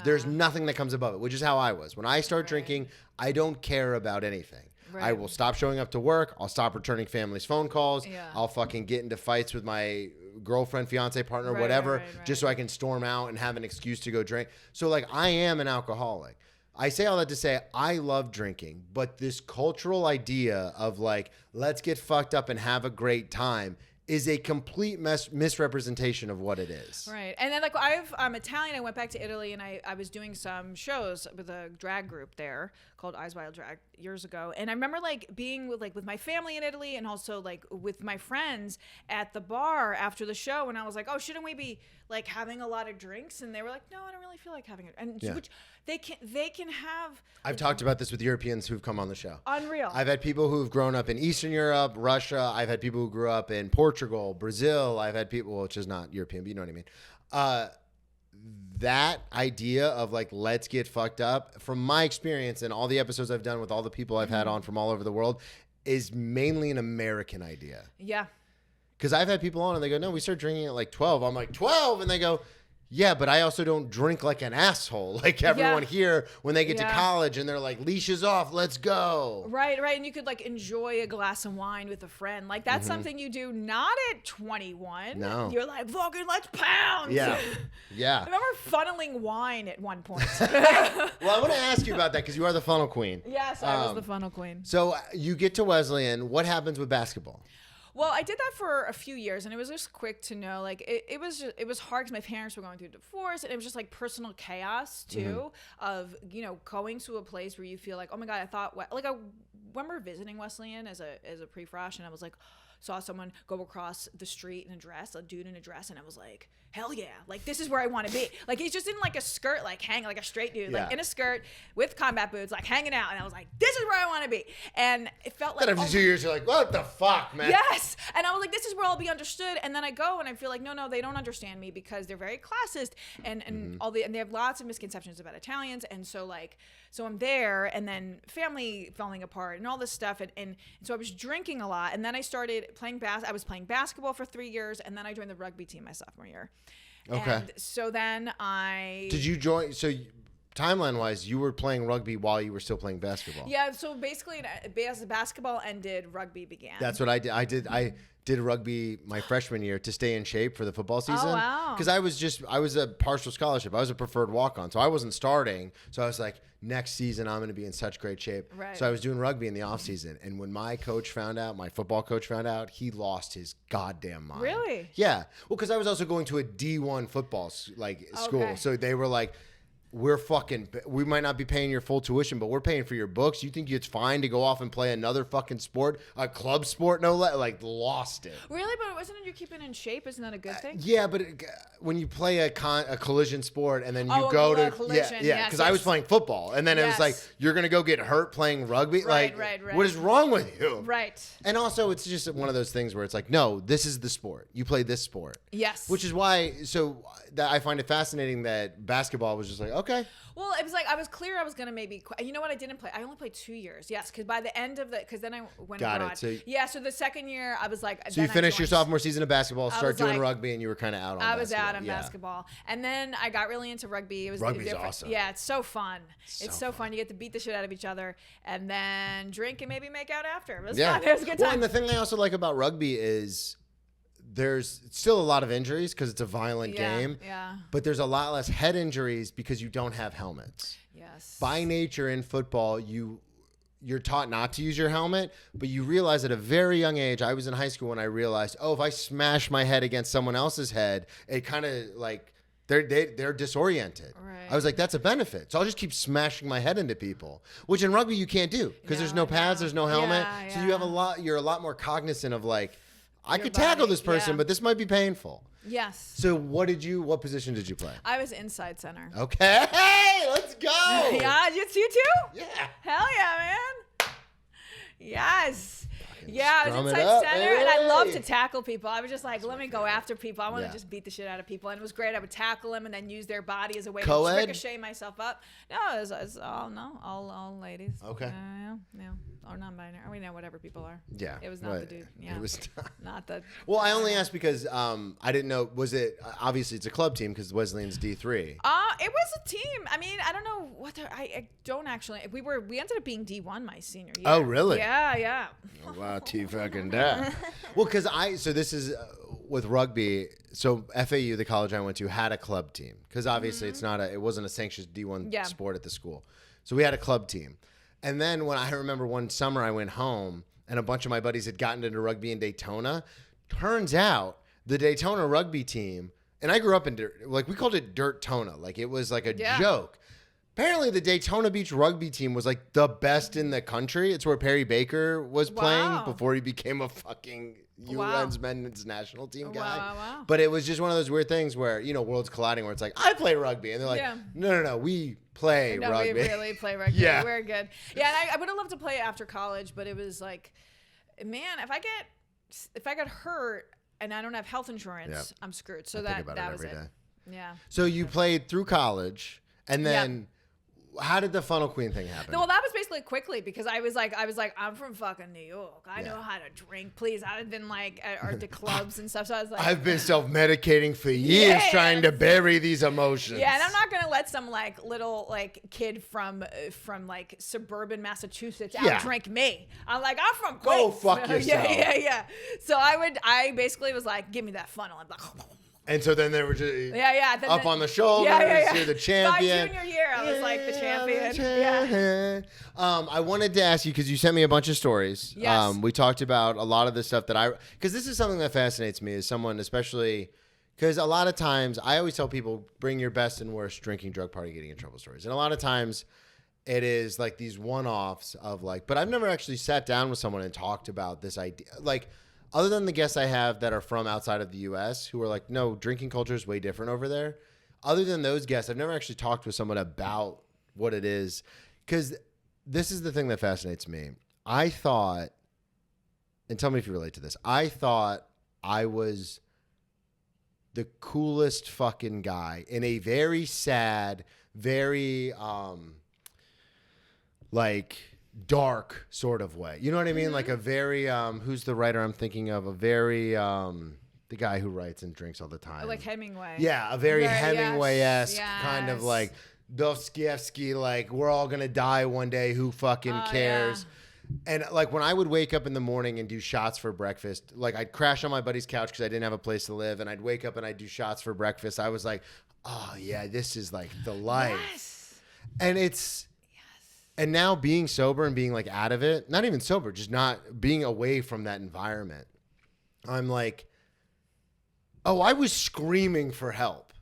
Speaker 1: There's nothing that comes above it, which is how I was. When I start drinking, I don't care about anything.
Speaker 3: Right.
Speaker 1: I will stop showing up to work. I'll stop returning family's phone calls.
Speaker 3: Yeah.
Speaker 1: I'll fucking get into fights with my girlfriend, fiance, partner, whatever, just so I can storm out and have an excuse to go drink. So like, I am an alcoholic. I say all that to say I love drinking, but this cultural idea of like, let's get fucked up and have a great time is a complete misrepresentation of what it is.
Speaker 3: Right. And then like I'm Italian. I went back to Italy and I was doing some shows with a drag group there called Eyes Wild Drag years ago. And I remember like being with my family in Italy and also like with my friends at the bar after the show. And I was like, oh, shouldn't we be like having a lot of drinks? And they were like, no, I don't really feel like having it. And which they can have.
Speaker 1: I've talked about this with Europeans who've come on the show.
Speaker 3: Unreal.
Speaker 1: I've had people who've grown up in Eastern Europe, Russia. I've had people who grew up in Portugal, Brazil. I've had people, which is not European, but you know what I mean. That idea of like, let's get fucked up, from my experience and all the episodes I've done with all the people I've had on from all over the world, is mainly an American idea.
Speaker 3: Yeah.
Speaker 1: Because I've had people on and they go, no, we start drinking at like 12. I'm like, 12? And they go, yeah, but I also don't drink like an asshole like everyone here when they get to college and they're like, leashes off, let's go.
Speaker 3: Right. And you could like enjoy a glass of wine with a friend. Like that's something you do not at 21.
Speaker 1: No.
Speaker 3: You're like, fucking let's pound.
Speaker 1: Yeah. Yeah.
Speaker 3: I remember funneling wine at one point.
Speaker 1: Well, I want to ask you about that because you are the funnel queen.
Speaker 3: Yes, I was the funnel queen.
Speaker 1: So you get to Wesleyan. What happens with basketball?
Speaker 3: Well, I did that for a few years, and it was just quick to know. Like it was hard because my parents were going through divorce, and it was just like personal chaos too. Of going to a place where you feel like, oh my god, I thought like I remember visiting Wesleyan as a pre-frosh, and I was like, saw someone go across the street in a dress, a dude in a dress, and I was like, hell yeah, like this is where I want to be. Like he's just in like a skirt, like hanging like a straight dude, like in a skirt with combat boots, like hanging out, and I was like, this is where I want to be. And it felt like
Speaker 1: After 2 years, you're like, what the fuck, man?
Speaker 3: Yes. And I was like, this is where I'll be understood. And then I go and I feel like, no, they don't understand me because they're very classist and and they have lots of misconceptions about Italians. And so I'm there, and then family falling apart and all this stuff. And so I was drinking a lot. And then I started playing I was playing basketball for 3 years, and then I joined the rugby team my sophomore year.
Speaker 1: Okay.
Speaker 3: And so then Did
Speaker 1: you join? So timeline wise, you were playing rugby while you were still playing basketball.
Speaker 3: Yeah. So basically, as basketball ended, rugby began.
Speaker 1: That's what I did. I did rugby my freshman year to stay in shape for the football season.
Speaker 3: Oh, wow.
Speaker 1: Because I was a partial scholarship. I was a preferred walk-on. So I wasn't starting. So I was like, next season, I'm going to be in such great shape.
Speaker 3: Right.
Speaker 1: So I was doing rugby in the off season. And when my football coach found out, he lost his goddamn mind.
Speaker 3: Really?
Speaker 1: Yeah. Well, because I was also going to a D1 football school.
Speaker 3: Okay.
Speaker 1: So they were like, we might not be paying your full tuition, but we're paying for your books. You think it's fine to go off and play another fucking sport, a club sport, like lost it.
Speaker 3: Really? But wasn't it you keeping in shape? Isn't that a good thing?
Speaker 1: Yeah, but when you play a collision sport and then you
Speaker 3: go to collision,
Speaker 1: because I was playing football and then it was like, you're going to go get hurt playing rugby.
Speaker 3: Right.
Speaker 1: What is wrong with you?
Speaker 3: Right.
Speaker 1: And also it's just one of those things where it's like, no, this is the sport. You play this sport.
Speaker 3: Yes.
Speaker 1: Which is why, that I find it fascinating that basketball was just like, okay.
Speaker 3: Well, it was like I was clear I was going to maybe quit. You know what? I didn't play. I only played 2 years. Yes, because by the end of because then I went abroad.
Speaker 1: Got it.
Speaker 3: So the second year I was like.
Speaker 1: So you finished your sophomore season of basketball, start doing rugby, and you were kind of out on basketball.
Speaker 3: I was out on basketball. And then I got really into rugby.
Speaker 1: Rugby's awesome.
Speaker 3: Yeah, it's so fun. It's so fun. You get to beat the shit out of each other and then drink and maybe make out after. It was fun. It was a good time.
Speaker 1: Well, and the thing I also like about rugby is there's still a lot of injuries because it's a violent game.
Speaker 3: Yeah.
Speaker 1: But there's a lot less head injuries because you don't have helmets.
Speaker 3: Yes.
Speaker 1: By nature in football, you're taught not to use your helmet, but you realize at a very young age, I was in high school when I realized, if I smash my head against someone else's head, it kind of like they're disoriented.
Speaker 3: Right.
Speaker 1: I was like, that's a benefit. So I'll just keep smashing my head into people, which in rugby you can't do because there's no pads, there's no helmet. So you have you're a lot more cognizant of like, I could tackle this person, but this might be painful.
Speaker 3: Yes.
Speaker 1: So what position did you play?
Speaker 3: I was inside center.
Speaker 1: Okay. Hey, let's go.
Speaker 3: Yeah, you too?
Speaker 1: Yeah.
Speaker 3: Hell yeah, man. Yes. Yeah, I was inside center,
Speaker 1: Hey.
Speaker 3: and I love to tackle people. I was just like, let me go after people. I want to just beat the shit out of people, and it was great. I would tackle them and then use their body as a way to ricochet myself up. No, it was all ladies.
Speaker 1: Okay.
Speaker 3: Yeah, or non-binary. Or whatever people are.
Speaker 1: Yeah.
Speaker 3: It was not the dude. Yeah.
Speaker 1: It was
Speaker 3: not the.
Speaker 1: Well, I only asked because I didn't know. Was it obviously it's a club team because Wesleyan's D3.
Speaker 3: It was a team. I mean, I don't know what I don't actually. We ended up being D1 my senior year.
Speaker 1: Oh, really?
Speaker 3: Yeah.
Speaker 1: Oh, wow, fucking that. Well, because this is with rugby. So FAU, the college I went to, had a club team because obviously it wasn't a sanctioned D1 sport at the school. So we had a club team. And then when I remember one summer I went home and a bunch of my buddies had gotten into rugby in Daytona. Turns out the Daytona rugby team, and I grew up in we called it Dirt-tona. Like it was like a joke. Apparently the Daytona Beach rugby team was like the best in the country. It's where Perry Baker was playing before he became a fucking UN's men's national team guy.
Speaker 3: Wow.
Speaker 1: But it was just one of those weird things where, worlds colliding where it's like, I play rugby. And they're like, no, we play rugby.
Speaker 3: We really play rugby.
Speaker 1: Yeah.
Speaker 3: We're good. Yeah, and I would have loved to play after college, but it was like, man, if I get hurt and I don't have health insurance, I'm screwed. So that was it. Yeah.
Speaker 1: So you played through college and then how did the funnel queen thing happen?
Speaker 3: Well, that was basically quickly because I was like, I'm from fucking New York. I know how to drink. Please, I've been like at art clubs and stuff. So I was like,
Speaker 1: I've been self-medicating for years trying to bury these emotions.
Speaker 3: Yeah, and I'm not gonna let some like little like kid from like suburban Massachusetts outdrink me. I'm like, I'm from Queens.
Speaker 1: Go fuck yourself.
Speaker 3: Yeah. So I basically was like, give me that funnel. I'm like.
Speaker 1: And so then they were just up on the shoulders. You're the champion.
Speaker 3: My junior year, I was like the champion. Yeah.
Speaker 1: I wanted to ask you because you sent me a bunch of stories.
Speaker 3: Yes.
Speaker 1: We talked about a lot of the stuff that because this is something that fascinates me as someone, especially because a lot of times I always tell people bring your best and worst drinking, drug, party, getting in trouble stories. And a lot of times it is like these one-offs of like, but I've never actually sat down with someone and talked about this idea. Like, other than the guests I have that are from outside of the U.S. who are like, no, drinking culture is way different over there. Other than those guests, I've never actually talked with someone about what it is. Because this is the thing that fascinates me. I thought, and tell me if you relate to this, I thought I was the coolest fucking guy in a very sad, very, dark sort of way. You know what I mean? Mm-hmm. Like a very who's the writer I'm thinking of? A very the guy who writes and drinks all the time.
Speaker 3: Like Hemingway.
Speaker 1: Yeah, a very Hemingway-esque kind of like Dostoevsky, like we're all gonna die one day, who fucking cares? Yeah. And like when I would wake up in the morning and do shots for breakfast, like I'd crash on my buddy's couch because I didn't have a place to live, and I'd wake up and I'd do shots for breakfast. I was like, oh yeah, this is like the life.
Speaker 3: Yes.
Speaker 1: And and now being sober and being like out of it, not even sober, just not being away from that environment. I'm like, oh, I was screaming for help.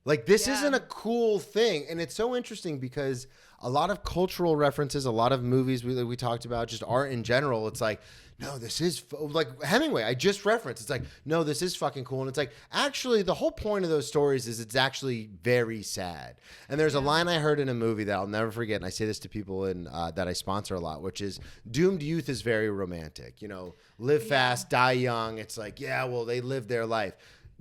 Speaker 1: Like, this isn't a cool thing. And it's so interesting because a lot of cultural references, a lot of movies we talked about, just art in general, it's like, no, this is like Hemingway. I just referenced. It's like, no, this is fucking cool. And it's like, actually, the whole point of those stories is it's actually very sad. And there's a line I heard in a movie that I'll never forget. And I say this to people that I sponsor a lot, which is doomed youth is very romantic. You know, live fast, die young. It's like, yeah, well, they lived their life.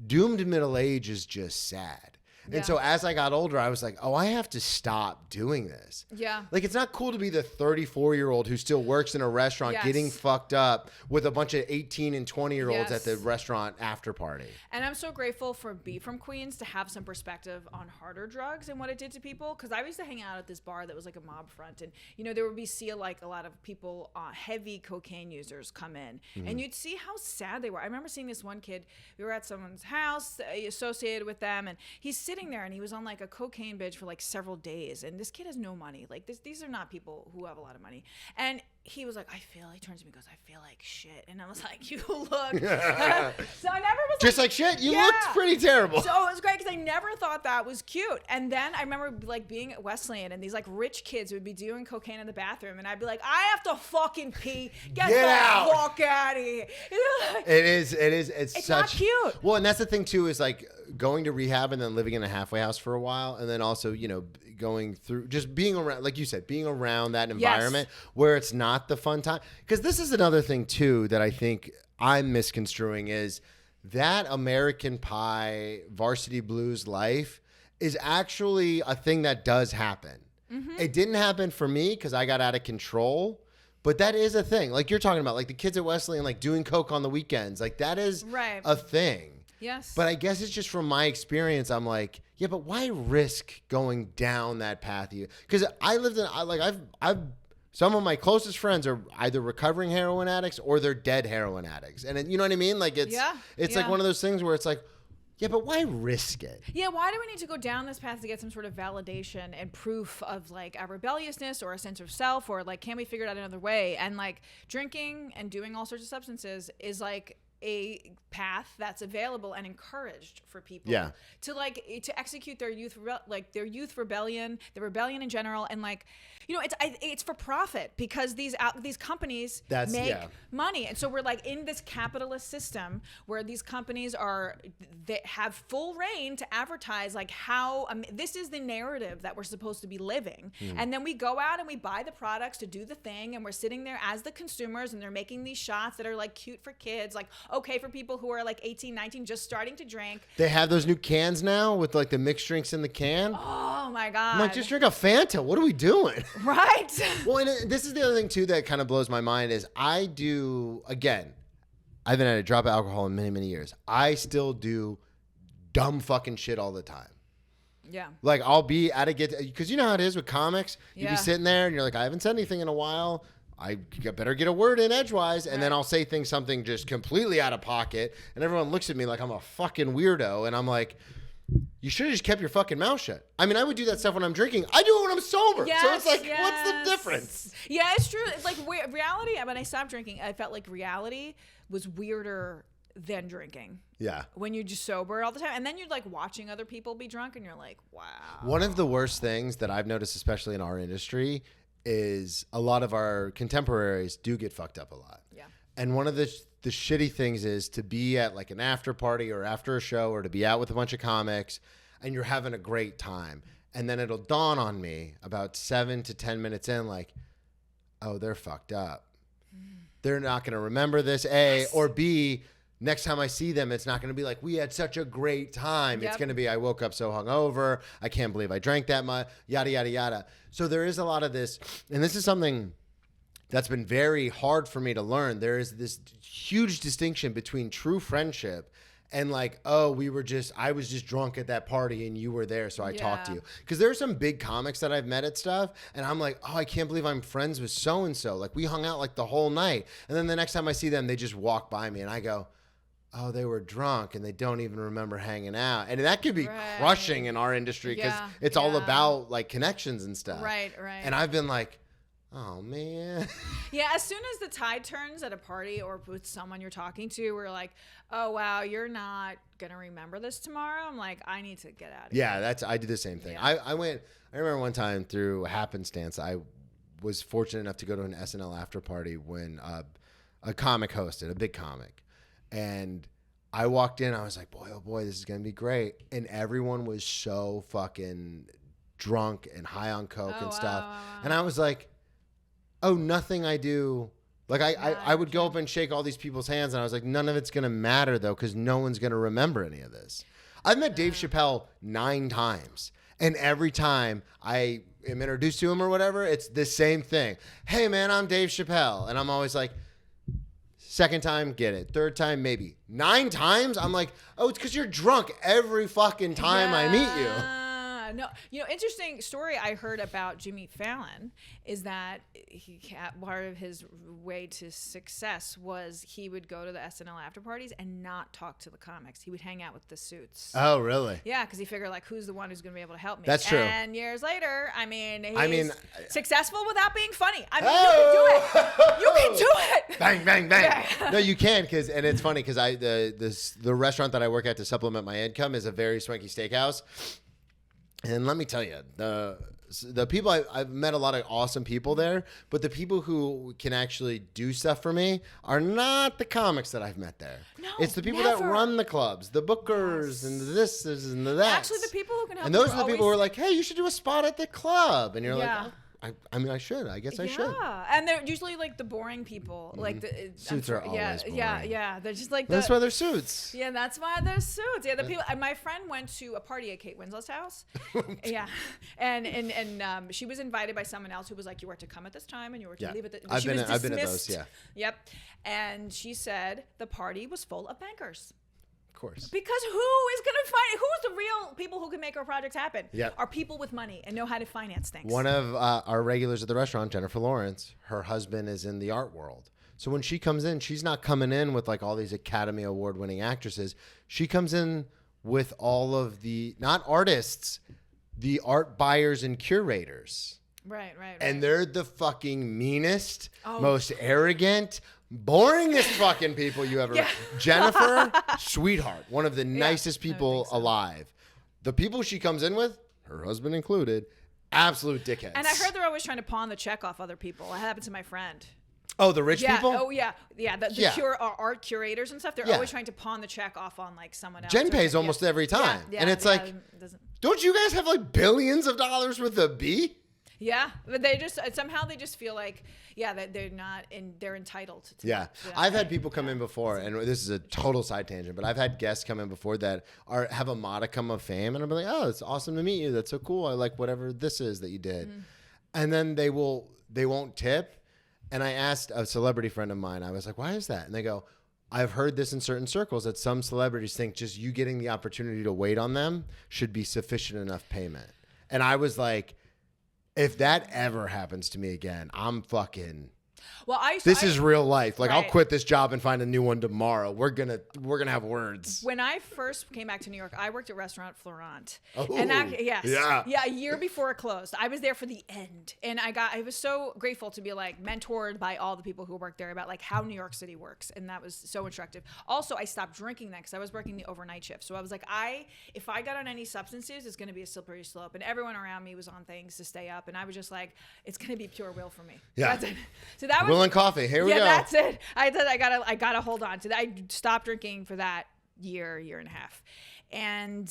Speaker 1: Doomed middle age is just sad. And so as I got older, I was like, oh, I have to stop doing this.
Speaker 3: Yeah.
Speaker 1: Like, it's not cool to be the 34-year-old who still works in a restaurant getting fucked up with a bunch of 18 and 20-year-olds at the restaurant after party. And
Speaker 3: I'm so grateful for B from Queens to have some perspective on harder drugs and what it did to people. Because I used to hang out at this bar that was like a mob front. And, you know, there would be like a lot of people, heavy cocaine users come in. Mm-hmm. And you'd see how sad they were. I remember seeing this one kid. We were at someone's house associated with them. And he's sitting there and he was on like a cocaine binge for like several days, and this kid has no money. Like these are not people who have a lot of money. And he was like, he turns to me and goes, I feel like shit. And I was like, you look. So I never was
Speaker 1: just like shit. You looked pretty terrible.
Speaker 3: So it was great because I never thought that was cute. And then I remember like being at Wesleyan and these like rich kids would be doing cocaine in the bathroom, and I'd be like, I have to fucking pee. Get the
Speaker 1: out.
Speaker 3: fuck out of here.
Speaker 1: It is. It's such,
Speaker 3: not cute.
Speaker 1: Well, and that's the thing too, is like going to rehab and then living in a halfway house for a while, and then also, you know, going through just being around, like you said, being around that environment where it's not the fun time. Because this is another thing too that I think I'm misconstruing, is that American Pie Varsity Blues life is actually a thing that does happen. Mm-hmm. It didn't happen for me because I got out of control. But that is a thing. Like you're talking about, like the kids at Wesleyan, like doing coke on the weekends. Like that is a thing.
Speaker 3: Yes.
Speaker 1: But I guess it's just from my experience, I'm like, yeah, but why risk going down that path? Because I've some of my closest friends are either recovering heroin addicts or they're dead heroin addicts. And you know what I mean? Like it's like one of those things where it's like, yeah, but why risk it?
Speaker 3: Yeah, why do we need to go down this path to get some sort of validation and proof of like our rebelliousness or a sense of self, or like, can we figure it out another way? And like drinking and doing all sorts of substances is like a path that's available and encouraged for people to execute their youth rebellion, the rebellion in general. And like, you know, it's for profit because these companies make money. And so we're like in this capitalist system where these companies they have full reign to advertise like how this is the narrative that we're supposed to be living. And then we go out and we buy the products to do the thing, and we're sitting there as the consumers, and they're making these shots that are like cute for kids, like okay for people who are like 18, 19, just starting to drink.
Speaker 1: They have those new cans now with like the mixed drinks in the can.
Speaker 3: Oh my God.
Speaker 1: I'm like, just drink a Fanta. What are we doing?
Speaker 3: Right.
Speaker 1: Well, and this is the other thing too that kind of blows my mind is I haven't had a drop of alcohol in many, many years. I still do dumb fucking shit all the time.
Speaker 3: Yeah.
Speaker 1: Like I'll be at because you know how it is with comics. You be sitting there and you're like, I haven't said anything in a while. I better get a word in edgewise, and then I'll say something just completely out of pocket, and everyone looks at me like I'm a fucking weirdo, and I'm like, you should have just kept your fucking mouth shut. I mean, I would do that stuff when I'm drinking. I do it when I'm sober.
Speaker 3: Yes,
Speaker 1: so it's like, what's the difference?
Speaker 3: Yeah, it's true. It's like reality, when I stopped drinking, I felt like reality was weirder than drinking.
Speaker 1: Yeah.
Speaker 3: When you're just sober all the time. And then you're like watching other people be drunk, and you're like, wow.
Speaker 1: One of the worst things that I've noticed, especially in our industry, is a lot of our contemporaries do get fucked up a lot. Yeah. And one of the shitty things is to be at like an after party or after a show or to be out with a bunch of comics and you're having a great time. And then it'll dawn on me about 7 to 10 minutes in, like, oh, they're fucked up. They're not going to remember this, A, or B, next time I see them, it's not going to be like, we had such a great time. Yep. It's going to be, I woke up so hungover. I can't believe I drank that much, yada, yada, yada. So there is a lot of this. And this is something that's been very hard for me to learn. There is this huge distinction between true friendship and like, oh, I was just drunk at that party and you were there, so I talked to you. Because there are some big comics that I've met at stuff, and I'm like, oh, I can't believe I'm friends with so-and-so. Like, we hung out like the whole night. And then the next time I see them, they just walk by me, and I go, oh, they were drunk, and they don't even remember hanging out. And that could be crushing in our industry because it's all about, like, connections and stuff.
Speaker 3: Right.
Speaker 1: And I've been like, oh man.
Speaker 3: Yeah, as soon as the tide turns at a party or with someone you're talking to, we're like, oh wow, you're not gonna remember this tomorrow. I'm like, I need to get out of here.
Speaker 1: Yeah, I did the same thing.
Speaker 3: Yeah.
Speaker 1: I remember one time through happenstance, I was fortunate enough to go to an SNL after party when a comic hosted, a big comic. And I walked in, I was like, boy, oh boy, this is going to be great. And everyone was so fucking drunk and high on coke and stuff.
Speaker 3: Wow.
Speaker 1: And I was like, oh, nothing I do. Like I would go up and shake all these people's hands, and I was like, none of it's going to matter though, because no one's going to remember any of this. I've met Dave Chappelle 9 times. And every time I am introduced to him or whatever, it's the same thing. Hey, man, I'm Dave Chappelle. And I'm always like, second time, get it. Third time, maybe. 9 times? I'm like, oh, it's because you're drunk every fucking time I meet you.
Speaker 3: No, interesting story I heard about Jimmy Fallon is that part of his way to success was he would go to the SNL after parties and not talk to the comics. He would hang out with the suits.
Speaker 1: Oh, really?
Speaker 3: Yeah, because he figured like, who's the one who's going to be able to help me?
Speaker 1: That's true.
Speaker 3: And years later, he's successful without being funny. You can do it. You can do it.
Speaker 1: Bang, bang, bang.
Speaker 3: Yeah.
Speaker 1: No, you can, and it's funny because the restaurant that I work at to supplement my income is a very swanky steakhouse. And let me tell you, the people I've met a lot of awesome people there, but the people who can actually do stuff for me are not the comics that I've met there.
Speaker 3: No,
Speaker 1: it's the people
Speaker 3: never.
Speaker 1: that run the clubs, the bookers, and this and the that.
Speaker 3: Actually, the people who can help
Speaker 1: and those
Speaker 3: you
Speaker 1: are the people who are like, hey, you should do a spot at the club, and you're
Speaker 3: Yeah.
Speaker 1: like, oh, I should. I guess I should.
Speaker 3: Yeah, and they're usually like the boring people. Like
Speaker 1: Suits are always boring.
Speaker 3: Yeah. They're just like
Speaker 1: That's why they're suits.
Speaker 3: Yeah, that's why they're suits. Yeah, the people. My friend went to a party at Kate Winslet's house. Yeah, and she was invited by someone else who was like, you were to come at this time and you were to leave at the.
Speaker 1: I've been at those. Yeah.
Speaker 3: Yep, and she said the party was full of bankers.
Speaker 1: Of course.
Speaker 3: Because who is going to find? Who's the real people who can make our projects happen?
Speaker 1: Yep.
Speaker 3: Are people with money and know how to finance things.
Speaker 1: One of our regulars at the restaurant, Jennifer Lawrence, her husband is in the art world. So when she comes in, she's not coming in with like all these Academy Award winning actresses. She comes in with all of the, not artists, the art buyers and curators.
Speaker 3: Right.
Speaker 1: And they're the fucking meanest, most arrogant, boringest fucking people you ever met. Jennifer, sweetheart, one of the nicest people alive. The people she comes in with, her husband included, absolute dickheads.
Speaker 3: And I heard they're always trying to pawn the check off other people. That happened to my friend.
Speaker 1: Oh, the rich people?
Speaker 3: Oh, yeah. The art curators and stuff, they're always trying to pawn the check off on like someone else.
Speaker 1: Jen pays almost every time. And it's like, don't you guys have like billions of dollars with a B?
Speaker 3: Yeah, but they just somehow they just feel like that they're not they're entitled to.
Speaker 1: Yeah, I've had people come in before, and this is a total side tangent, but I've had guests come in before that have a modicum of fame, and I'm like, oh, it's awesome to meet you. That's so cool. I like whatever this is that you did, and then they won't tip. And I asked a celebrity friend of mine, I was like, why is that? And they go, I've heard this in certain circles that some celebrities think just you getting the opportunity to wait on them should be sufficient enough payment. And I was like, if that ever happens to me again, I'm fucking.
Speaker 3: Well,
Speaker 1: this is real life. Like,
Speaker 3: right.
Speaker 1: I'll quit this job and find a new one tomorrow. We're gonna have words.
Speaker 3: When I first came back to New York, I worked at Restaurant Florent.
Speaker 1: Oh,
Speaker 3: and a year before it closed. I was there for the end, and I was so grateful to be like mentored by all the people who worked there about like how New York City works, and that was so instructive. Also, I stopped drinking then because I was working the overnight shift. So I was like, if I got on any substances, it's going to be a slippery slope, and everyone around me was on things to stay up, and I was just like, it's going to be pure will for me.
Speaker 1: Yeah.
Speaker 3: That's it. So that was.
Speaker 1: Will and coffee. Here we go.
Speaker 3: Yeah, that's it. I gotta hold on to that. I stopped drinking for that year and a half. And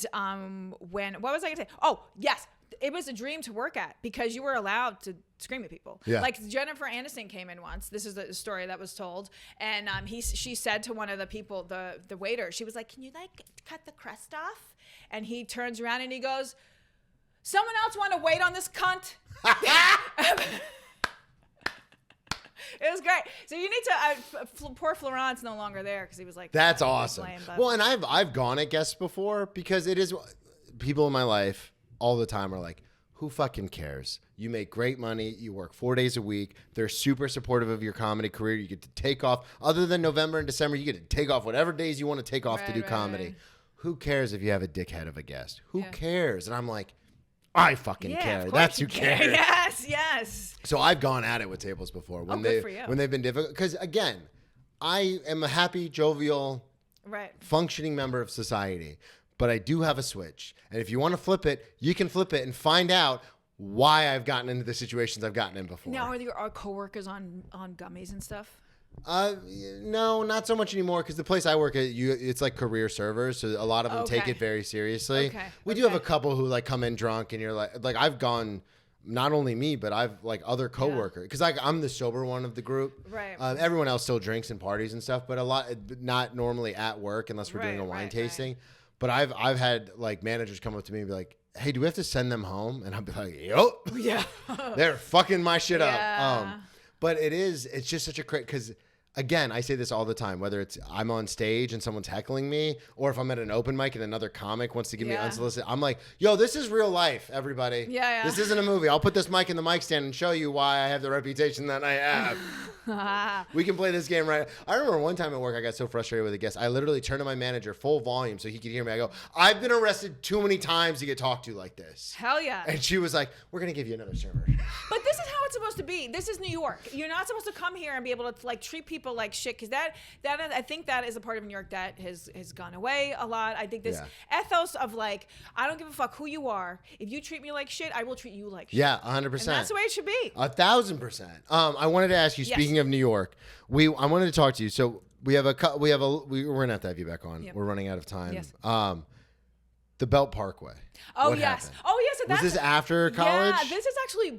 Speaker 3: what was I gonna say? Oh, yes. It was a dream to work at because you were allowed to scream at people.
Speaker 1: Yeah.
Speaker 3: Like Jennifer Aniston came in once. This is the story that was told. And she said to one of the people, the waiter, she was like, can you like cut the crust off? And he turns around and he goes, someone else want to wait on this cunt? It was great. So you need to. Poor Florent's no longer there because he was like.
Speaker 1: That's awesome.
Speaker 3: Lame,
Speaker 1: well, and I've gone at guests before because it is people in my life all the time are like, who fucking cares? You make great money. You work 4 days a week. They're super supportive of your comedy career. You get to take off. Other than November and December, you get to take off whatever days you want to take off to do comedy. Right. Who cares if you have a dickhead of a guest? Who cares? And I'm like, I fucking
Speaker 3: Yeah,
Speaker 1: care.
Speaker 3: of course
Speaker 1: That's
Speaker 3: you
Speaker 1: who
Speaker 3: care.
Speaker 1: cares.
Speaker 3: Yes.
Speaker 1: So I've gone at it with tables before when
Speaker 3: good for you.
Speaker 1: when they've been difficult. Because again, I am a happy, jovial,
Speaker 3: Right.
Speaker 1: functioning member of society, but I do have a switch. And if you want to flip it, you can flip it and find out why I've gotten into the situations I've gotten in before.
Speaker 3: Now, are your coworkers on gummies and stuff?
Speaker 1: No, not so much anymore because the place I work at, it's like career servers, so a lot of them take
Speaker 3: Okay.
Speaker 1: it very seriously.
Speaker 3: Okay.
Speaker 1: We do have a couple who like come in drunk, and you're like I've gone, not only me, but I've like other coworkers because I'm the sober one of the group.
Speaker 3: Right.
Speaker 1: Everyone else still drinks and parties and stuff, but a lot not normally at work unless we're doing a
Speaker 3: Right,
Speaker 1: wine
Speaker 3: right,
Speaker 1: tasting. But I've had like managers come up to me and be like, "Hey, do we have to send them home?" And I'll be like, "Yup."
Speaker 3: Yeah.
Speaker 1: They're fucking my shit
Speaker 3: Yeah.
Speaker 1: up. But it's just such a crazy, because again, I say this all the time, whether it's I'm on stage and someone's heckling me, or if I'm at an open mic and another comic wants to give me
Speaker 3: Yeah.
Speaker 1: unsolicited, I'm like, yo, this is real life, everybody.
Speaker 3: Yeah.
Speaker 1: This isn't a movie. I'll put this mic in the mic stand and show you why I have the reputation that I have. We can play this game right. I remember one time at work, I got so frustrated with a guest. I literally turned to my manager full volume so he could hear me. I go, I've been arrested too many times to get talked to like this.
Speaker 3: Hell yeah.
Speaker 1: And she was like, we're going to give you another server.
Speaker 3: But this is how it's supposed to be. This is New York. You're not supposed to come here and be able to like treat people like shit, because that I think that is a part of New York that has gone away a lot. I think this ethos of like, I don't give a fuck who you are. If you treat me like shit, I will treat you like shit.
Speaker 1: Yeah, 100%.
Speaker 3: And that's the way it should be.
Speaker 1: 1,000%. I wanted to ask you, speaking of New York, I wanted to talk to you. So we're gonna have to have you back on.
Speaker 3: Yep.
Speaker 1: We're running out of time.
Speaker 3: Yes.
Speaker 1: The Belt Parkway.
Speaker 3: Oh,
Speaker 1: What
Speaker 3: yes.
Speaker 1: happened?
Speaker 3: Oh, yes. So
Speaker 1: Was
Speaker 3: that's,
Speaker 1: this after college?
Speaker 3: Yeah, this is actually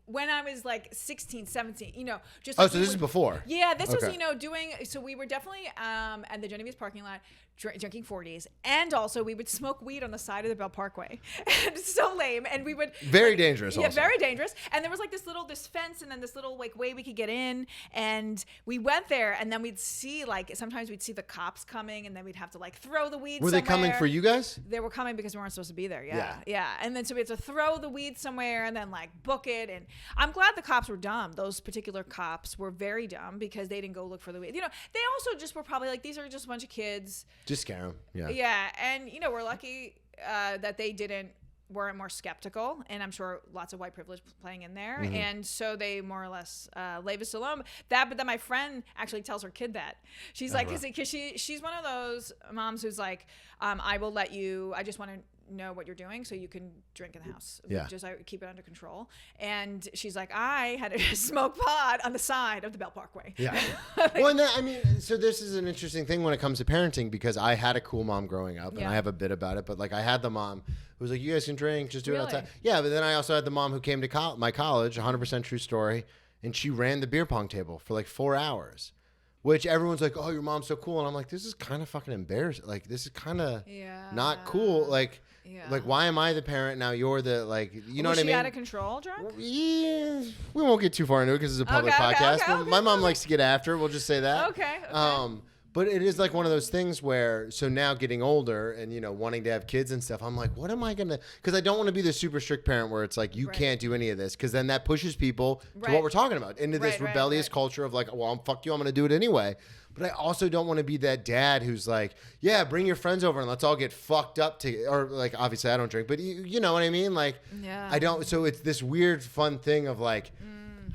Speaker 3: when I was like 16, 17, just.
Speaker 1: Oh,
Speaker 3: like
Speaker 1: so this is before.
Speaker 3: Yeah, this was,
Speaker 1: Okay.
Speaker 3: so we were definitely at the Genevieve's parking lot drinking 40s. And also we would smoke weed on the side of the Belt Parkway. And it's so lame. And we would.
Speaker 1: Very dangerous
Speaker 3: Yeah,
Speaker 1: also.
Speaker 3: very dangerous. And there was like this fence and then this little like way we could get in. And we went there and then we'd see sometimes we'd see the cops coming and then we'd have to like throw the weed
Speaker 1: Were they coming for you guys?
Speaker 3: They were coming because we weren't supposed to be there.
Speaker 1: Yeah.
Speaker 3: Yeah. And then so we had to throw the weed somewhere and then like book it. And I'm glad the cops were dumb. Those particular cops were very dumb because they didn't go look for the weed. They also just were probably like, these are just a bunch of kids.
Speaker 1: Just scare them. Yeah.
Speaker 3: Yeah. And, we're lucky that they weren't more skeptical, and I'm sure lots of white privilege playing in there, and so they more or less leave us alone. But then my friend actually tells her kid that she's like, because she's one of those moms who's like, I will let you. I just want to know what you're doing so you can drink in the house.
Speaker 1: Yeah.
Speaker 3: Just keep it under control. And she's like, I had to smoke pot on the side of the Belt Parkway.
Speaker 1: Yeah. Well, so this is an interesting thing when it comes to parenting, because I had a cool mom growing up, and I have a bit about it, but like I had the mom who was like, you guys can drink, just do it outside. Yeah, but then I also had the mom who came to my college, 100% true story, and she ran the beer pong table for like 4 hours. Which everyone's like, oh, your mom's so cool. And I'm like, this is kind of fucking embarrassing. Like, this is kind of not cool. Like, why am I the parent now? You're the, like, you know what I mean?
Speaker 3: Was she out of control, drunk?
Speaker 1: Yeah. We won't get too far into it because it's a public podcast.
Speaker 3: Okay,
Speaker 1: my mom likes to get after. We'll just say that.
Speaker 3: Okay.
Speaker 1: But it is like one of those things where, so now getting older and, wanting to have kids and stuff, I'm like, what am I going to, because I don't want to be the super strict parent where it's like, you can't do any of this, because then that pushes people to what we're talking about, into this rebellious culture of like, well, fuck you, I'm going to do it anyway. But I also don't want to be that dad who's like, yeah, bring your friends over and let's all get fucked up or like, obviously I don't drink, but you know what I mean? Like, I don't, so it's this weird fun thing of like,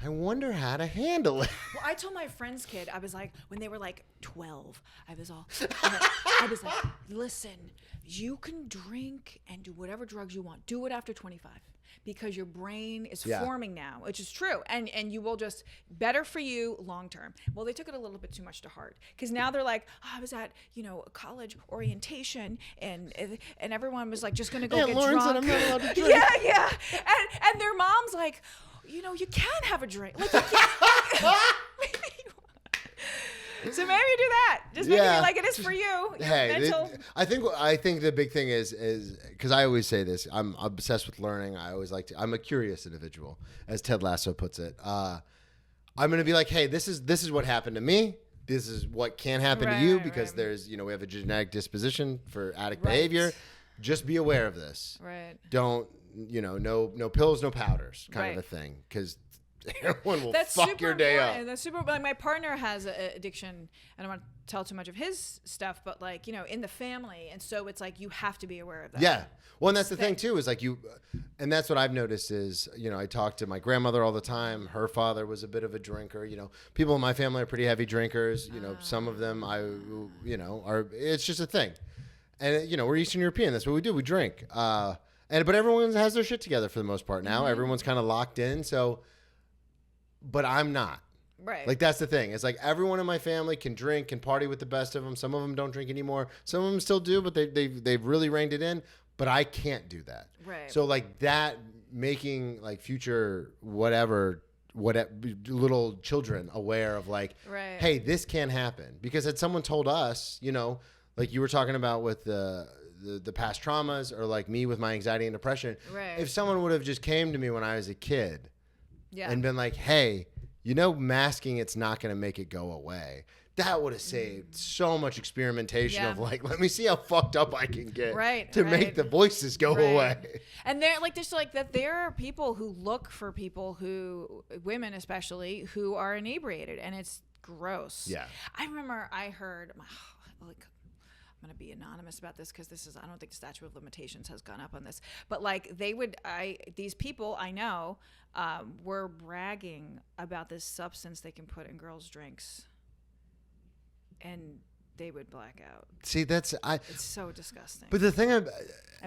Speaker 1: I wonder how to handle it.
Speaker 3: Well, I told my friend's kid, I was like, when they were like 12, I was like, listen, you can drink and do whatever drugs you want. Do it after 25 because your brain is forming now, which is true. And you will just, better for you long term. Well, they took it a little bit too much to heart because now they're like, I was at, a college orientation and everyone was like, just going to go get
Speaker 1: Lauren
Speaker 3: drunk.
Speaker 1: said I'm not allowed to drink.
Speaker 3: Yeah. And their mom's like, you can have a drink. Like, you can't. So maybe do that. Just make it like it is for you.
Speaker 1: Hey, I think the big thing is because I always say this. I'm obsessed with learning. I'm a curious individual, as Ted Lasso puts it. I'm gonna be like, hey, this is what happened to me. This is what can happen to you because there's we have a genetic disposition for addict behavior. Just be aware of this.
Speaker 3: Right.
Speaker 1: Don't no pills, no powders kind of a thing, because heroin will
Speaker 3: That's
Speaker 1: fuck
Speaker 3: super
Speaker 1: your day
Speaker 3: important.
Speaker 1: up.
Speaker 3: And that's super. Like my partner has an addiction. I don't want to tell too much of his stuff, but like in the family, and so it's like you have to be aware of that.
Speaker 1: Yeah. Well, and that's the thing too, is like and that's what I've noticed is, I talk to my grandmother all the time. Her father was a bit of a drinker. People in my family are pretty heavy drinkers. Some of them are, it's just a thing. And, we're Eastern European. That's what we do. We drink. But everyone has their shit together for the most part now. Mm-hmm. Everyone's kind of locked in. So, but I'm not.
Speaker 3: Right.
Speaker 1: Like, that's the thing. It's like everyone in my family can drink, can party with the best of them. Some of them don't drink anymore. Some of them still do, but they've really reined it in. But I can't do that.
Speaker 3: Right.
Speaker 1: So like that, making like future whatever little children aware of like,
Speaker 3: right.
Speaker 1: Hey, this can happen. Because had someone told us, like you were talking about with the past traumas, or like me with my anxiety and depression.
Speaker 3: Right.
Speaker 1: If someone would have just came to me when I was a kid,
Speaker 3: yeah.
Speaker 1: and been like, hey, masking it's not going to make it go away. That would have saved so much experimentation of like, let me see how fucked up I can get to make the voices go away.
Speaker 3: And there's like that there are people who look for people women especially, who are inebriated, and it's gross.
Speaker 1: Yeah.
Speaker 3: I remember I heard, like, I'm going to be anonymous about this because I don't think the statute of limitations has gone up on this, but like these people I know were bragging about this substance they can put in girls' drinks. And they would black out. See, it's
Speaker 1: so
Speaker 3: disgusting.
Speaker 1: But the thing,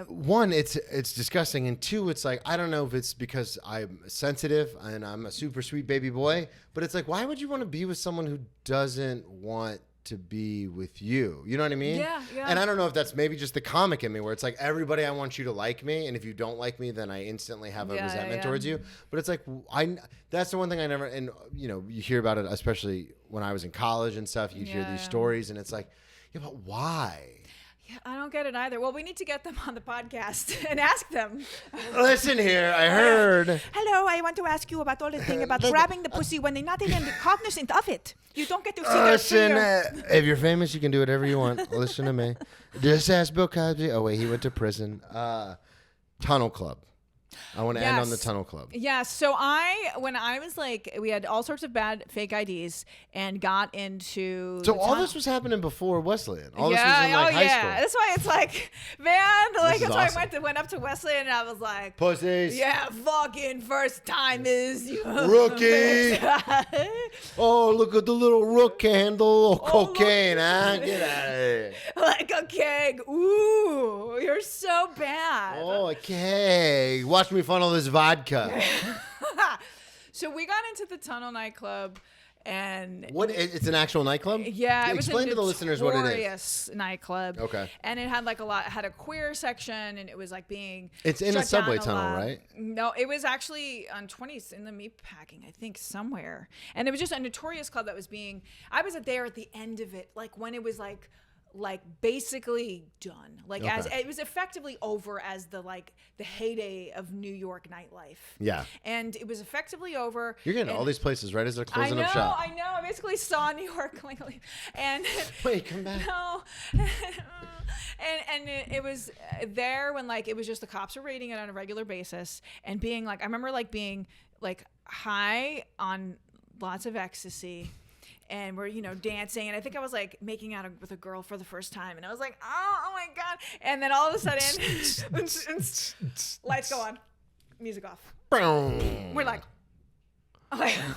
Speaker 1: one, it's disgusting, and two, it's like, I don't know if it's because I'm sensitive and I'm a super sweet baby boy, but it's like, why would you want to be with someone who doesn't want to be with you? You know what I mean?
Speaker 3: Yeah.
Speaker 1: And I don't know if that's maybe just the comic in me, where it's like, everybody, I want you to like me, and if you don't like me, then I instantly have a resentment towards you. But it's like, that's the one thing I never, and you hear about it, especially when I was in college and stuff. You hear these stories, and it's like, yeah, but why?
Speaker 3: Yeah, I don't get it either. Well, we need to get them on the podcast and ask them.
Speaker 1: Listen here, I heard.
Speaker 4: Hello, I want to ask you about all the thing about grabbing the pussy when they're not even cognizant of it. You don't get to see their fear.
Speaker 1: If you're famous, you can do whatever you want. Listen to me. Just ask Bill Cosby. Oh, wait, he went to prison. Tunnel Club. I want to end on the Tunnel Club.
Speaker 3: Yeah. So when I was like, we had all sorts of bad fake IDs and got into.
Speaker 1: So all this was happening before Wesleyan. All this was in like high school.
Speaker 3: That's why it's like, man, like that's
Speaker 1: awesome.
Speaker 3: why I went up to Wesleyan and I was like,
Speaker 1: pussies.
Speaker 3: Yeah, fucking first time is
Speaker 1: rookie. Oh, look at the little rook handle. Cocaine, huh? Get out of here.
Speaker 3: Like a keg. Ooh, you're so bad.
Speaker 1: Oh, a keg. Watch me funnel this vodka.
Speaker 3: So we got into the Tunnel nightclub, and
Speaker 1: it's an actual nightclub?
Speaker 3: Yeah, it was
Speaker 1: explain to the listeners what it is.
Speaker 3: Notorious nightclub.
Speaker 1: Okay.
Speaker 3: And it had had a queer section, and it was like being.
Speaker 1: It's in a subway tunnel, right?
Speaker 3: No, it was actually on 20th in the Meatpacking, I think, somewhere. And it was just a notorious club that was being. I was there at the end of it, like when it was like basically done, like as it was effectively over as the heyday of New York nightlife.
Speaker 1: Yeah,
Speaker 3: and it was effectively over.
Speaker 1: You're getting all these places right as they're closing up shop.
Speaker 3: I know. I basically saw New York and
Speaker 1: wait, come back.
Speaker 3: No, and it was there when it was just the cops were raiding it on a regular basis, and being I remember being high on lots of ecstasy. And we're, dancing. And I think I was making out with a girl for the first time. And I was like, oh my God. And then all of a sudden, lights go on, music off. We're like,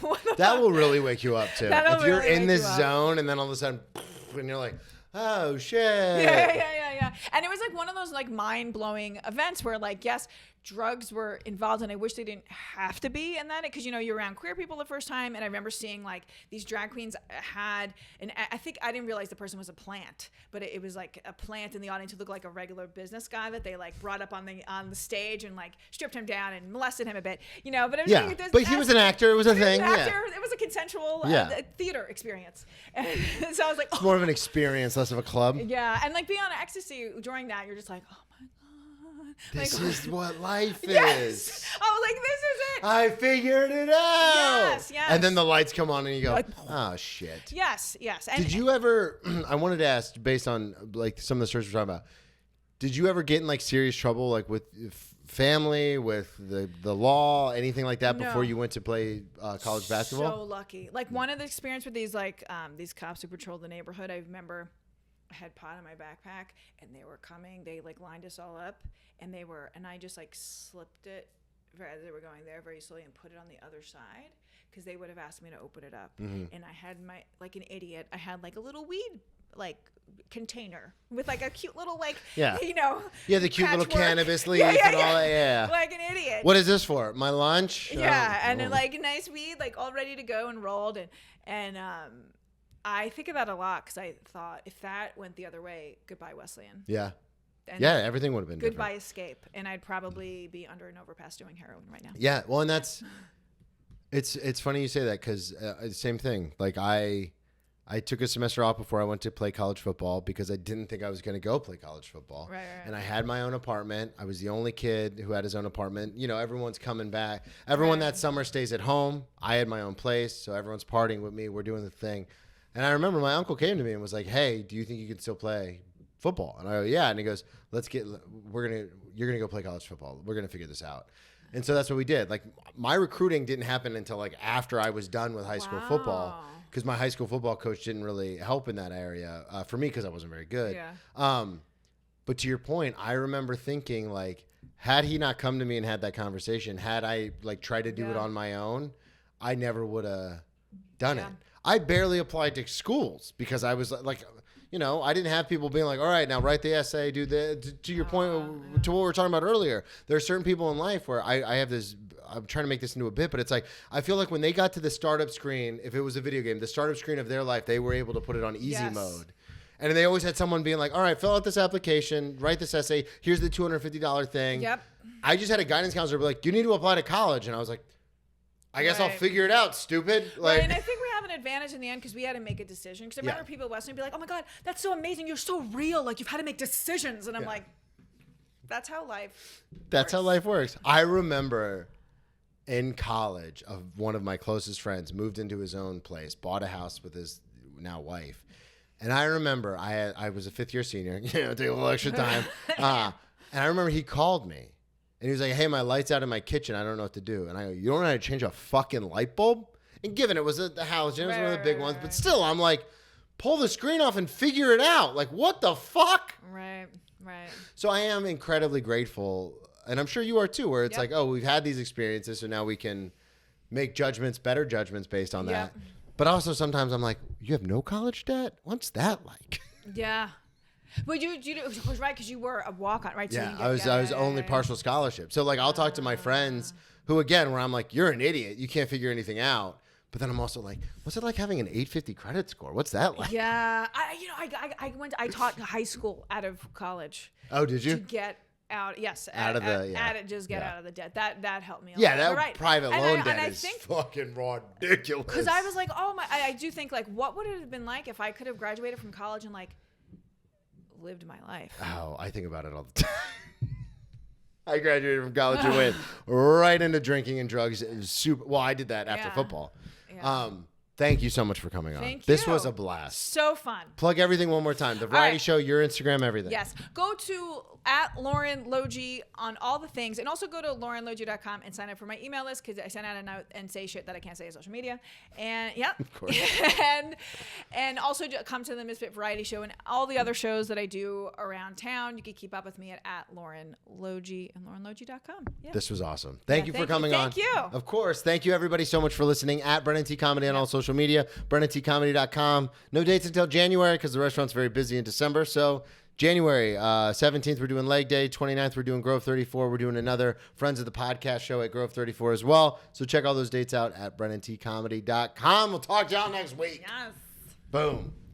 Speaker 3: what the
Speaker 1: that
Speaker 3: fuck?
Speaker 1: will really wake you up too.
Speaker 3: That'll
Speaker 1: if you're
Speaker 3: really
Speaker 1: in
Speaker 3: wake
Speaker 1: this
Speaker 3: you up.
Speaker 1: zone and then all of a sudden, and you're like, oh shit.
Speaker 3: Yeah. And it was one of those mind-blowing events where yes, drugs were involved, and I wish they didn't have to be in that, because you're around queer people the first time, and I remember seeing these drag queens had, and I think I didn't realize the person was a plant, but it was a plant in the audience who looked like a regular business guy that they brought up on the stage and stripped him down and molested him a bit, but I was
Speaker 1: but he was an actor. It was a thing.
Speaker 3: It was a consensual theater experience, and so I was
Speaker 1: it's more of an experience, less of a club.
Speaker 3: Yeah, and being on ecstasy during that, you're just oh my God.
Speaker 1: This is what life
Speaker 3: yes!
Speaker 1: is.
Speaker 3: I was like, this is it.
Speaker 1: I figured it out.
Speaker 3: Yes.
Speaker 1: And then the lights come on and you go, oh, shit.
Speaker 3: Yes. And
Speaker 1: did you ever, I wanted to ask, based on some of the stories we're talking about, did you ever get in serious trouble with family, with the law, anything like that before
Speaker 3: No.
Speaker 1: you went to play college basketball?
Speaker 3: So lucky. Like one of the experience with these these cops who patrolled the neighborhood. I remember I had pot in my backpack and they were coming. They like lined us all up and I just like slipped it as they were going there very slowly and put it on the other side because they would have asked me to open it up. And I had like an idiot. I had like a little weed like container with like a cute little like
Speaker 1: Yeah, the cute little
Speaker 3: patchwork.
Speaker 1: cannabis leaf and all that. Yeah.
Speaker 3: Like an idiot.
Speaker 1: What is this for? My lunch?
Speaker 3: Yeah, and
Speaker 1: oh.
Speaker 3: like nice weed, like all ready to go and rolled, and I think of that a lot because I thought if that went the other way, goodbye Wesleyan.
Speaker 1: Yeah.
Speaker 3: And
Speaker 1: Yeah, everything would have been
Speaker 3: goodbye
Speaker 1: different.
Speaker 3: escape, and I'd probably be under an overpass doing heroin right now.
Speaker 1: Yeah, well, and it's funny you say that because same thing. Like I took a semester off before I went to play college football because I didn't think I was going to go play college football.
Speaker 3: Right.
Speaker 1: And I had my own apartment. I was the only kid who had his own apartment. You know, everyone's coming back. Everyone that summer stays at home. I had my own place, so everyone's partying with me. We're doing the thing. And I remember my uncle came to me and was like, "Hey, do you think you can still play football?" And I go, "Yeah." And he goes, "You're going to go play college football. We're going to figure this out." And so that's what we did. Like my recruiting didn't happen until like after I was done with high school football. Because my high school football coach didn't really help in that area for me because I wasn't very good.
Speaker 3: Yeah.
Speaker 1: But to your point, I remember thinking like, had he not come to me and had that conversation, had I like tried to do it on my own, I never would have done it. I barely applied to schools because I was like, you know, I didn't have people being like, all right, now write the essay, do the, to your point, to what we were talking about earlier. There are certain people in life where I have this, I'm trying to make this into a bit, but it's like, I feel like when they got to the startup screen, if it was a video game, the startup screen of their life, they were able to put it on easy mode. And they always had someone being like, all right, fill out this application, write this essay. Here's the $250 thing.
Speaker 3: Yep.
Speaker 1: I just had a guidance counselor be like, you need to apply to college. And I was like, I guess I'll figure it out, stupid. Like,
Speaker 3: and I think we have an advantage in the end because we had to make a decision. Because I remember people at Western be like, "Oh my God, that's so amazing! You're so real. Like you've had to make decisions." And I'm like, "That's how life.
Speaker 1: That's how life works." I remember in college, one of my closest friends moved into his own place, bought a house with his now wife, and I remember I was a 5th year senior, take a little extra time, and I remember he called me. And he was like, "Hey, my light's out in my kitchen. I don't know what to do." And I go, "You don't know how to change a fucking light bulb?" And given it was the halogen, it was one of the big ones. But still, I'm like, pull the screen off and figure it out. Like, what the fuck?
Speaker 3: Right.
Speaker 1: So I am incredibly grateful. And I'm sure you are too, where it's like, oh, we've had these experiences. So now we can make better judgments based on that. But also sometimes I'm like, you have no college debt? What's that like?
Speaker 3: Yeah. But you was right because you were a walk-on, right? So
Speaker 1: Yeah, I was only partial scholarship. So like I'll talk to my friends who, again, where I'm like, you're an idiot. You can't figure anything out. But then I'm also like, what's it like having an 850 credit score? What's that like?
Speaker 3: Yeah. I taught high school out of college.
Speaker 1: Oh, did you?
Speaker 3: To get out, yes.
Speaker 1: Out of the
Speaker 3: debt. That helped me a lot.
Speaker 1: Yeah, that
Speaker 3: Right.
Speaker 1: private loan debt
Speaker 3: I
Speaker 1: is
Speaker 3: think,
Speaker 1: fucking ridiculous.
Speaker 3: because I was like, oh my, I do think like, what would it have been like if I could have graduated from college and like lived my life?
Speaker 1: Oh, I think about it all the time. I graduated from college and went right into drinking and drugs. It was super. Well, I did that after football.
Speaker 3: Yeah.
Speaker 1: Thank you so much for coming on.
Speaker 3: Thank
Speaker 1: This
Speaker 3: you.
Speaker 1: was a blast.
Speaker 3: So fun.
Speaker 1: Plug everything one more time. The variety
Speaker 3: right.
Speaker 1: show, your Instagram, everything.
Speaker 3: Yes. Go to Lauren LoGi on all the things. And also go to laurenlogi.com and sign up for my email list because I send out a note and say shit that I can't say on social media. And
Speaker 1: Of course.
Speaker 3: and also come to the Misfit Variety Show and all the other shows that I do around town. You can keep up with me at Lauren LoGi and laurenlogi.com. Yeah.
Speaker 1: This was awesome. Thank you for coming on.
Speaker 3: Thank you.
Speaker 1: Of course. Thank you, everybody, so much for listening. At Brennan T Comedy on all social media. BrennanTComedy.com. No dates until January because the restaurant's very busy in December. So January 17th, we're doing Leg Day. 29th, we're doing Grove 34. We're doing another Friends of the Podcast show at Grove 34 as well. So check all those dates out at BrennanTComedy.com. We'll talk to y'all next week.
Speaker 3: Yes.
Speaker 1: Boom.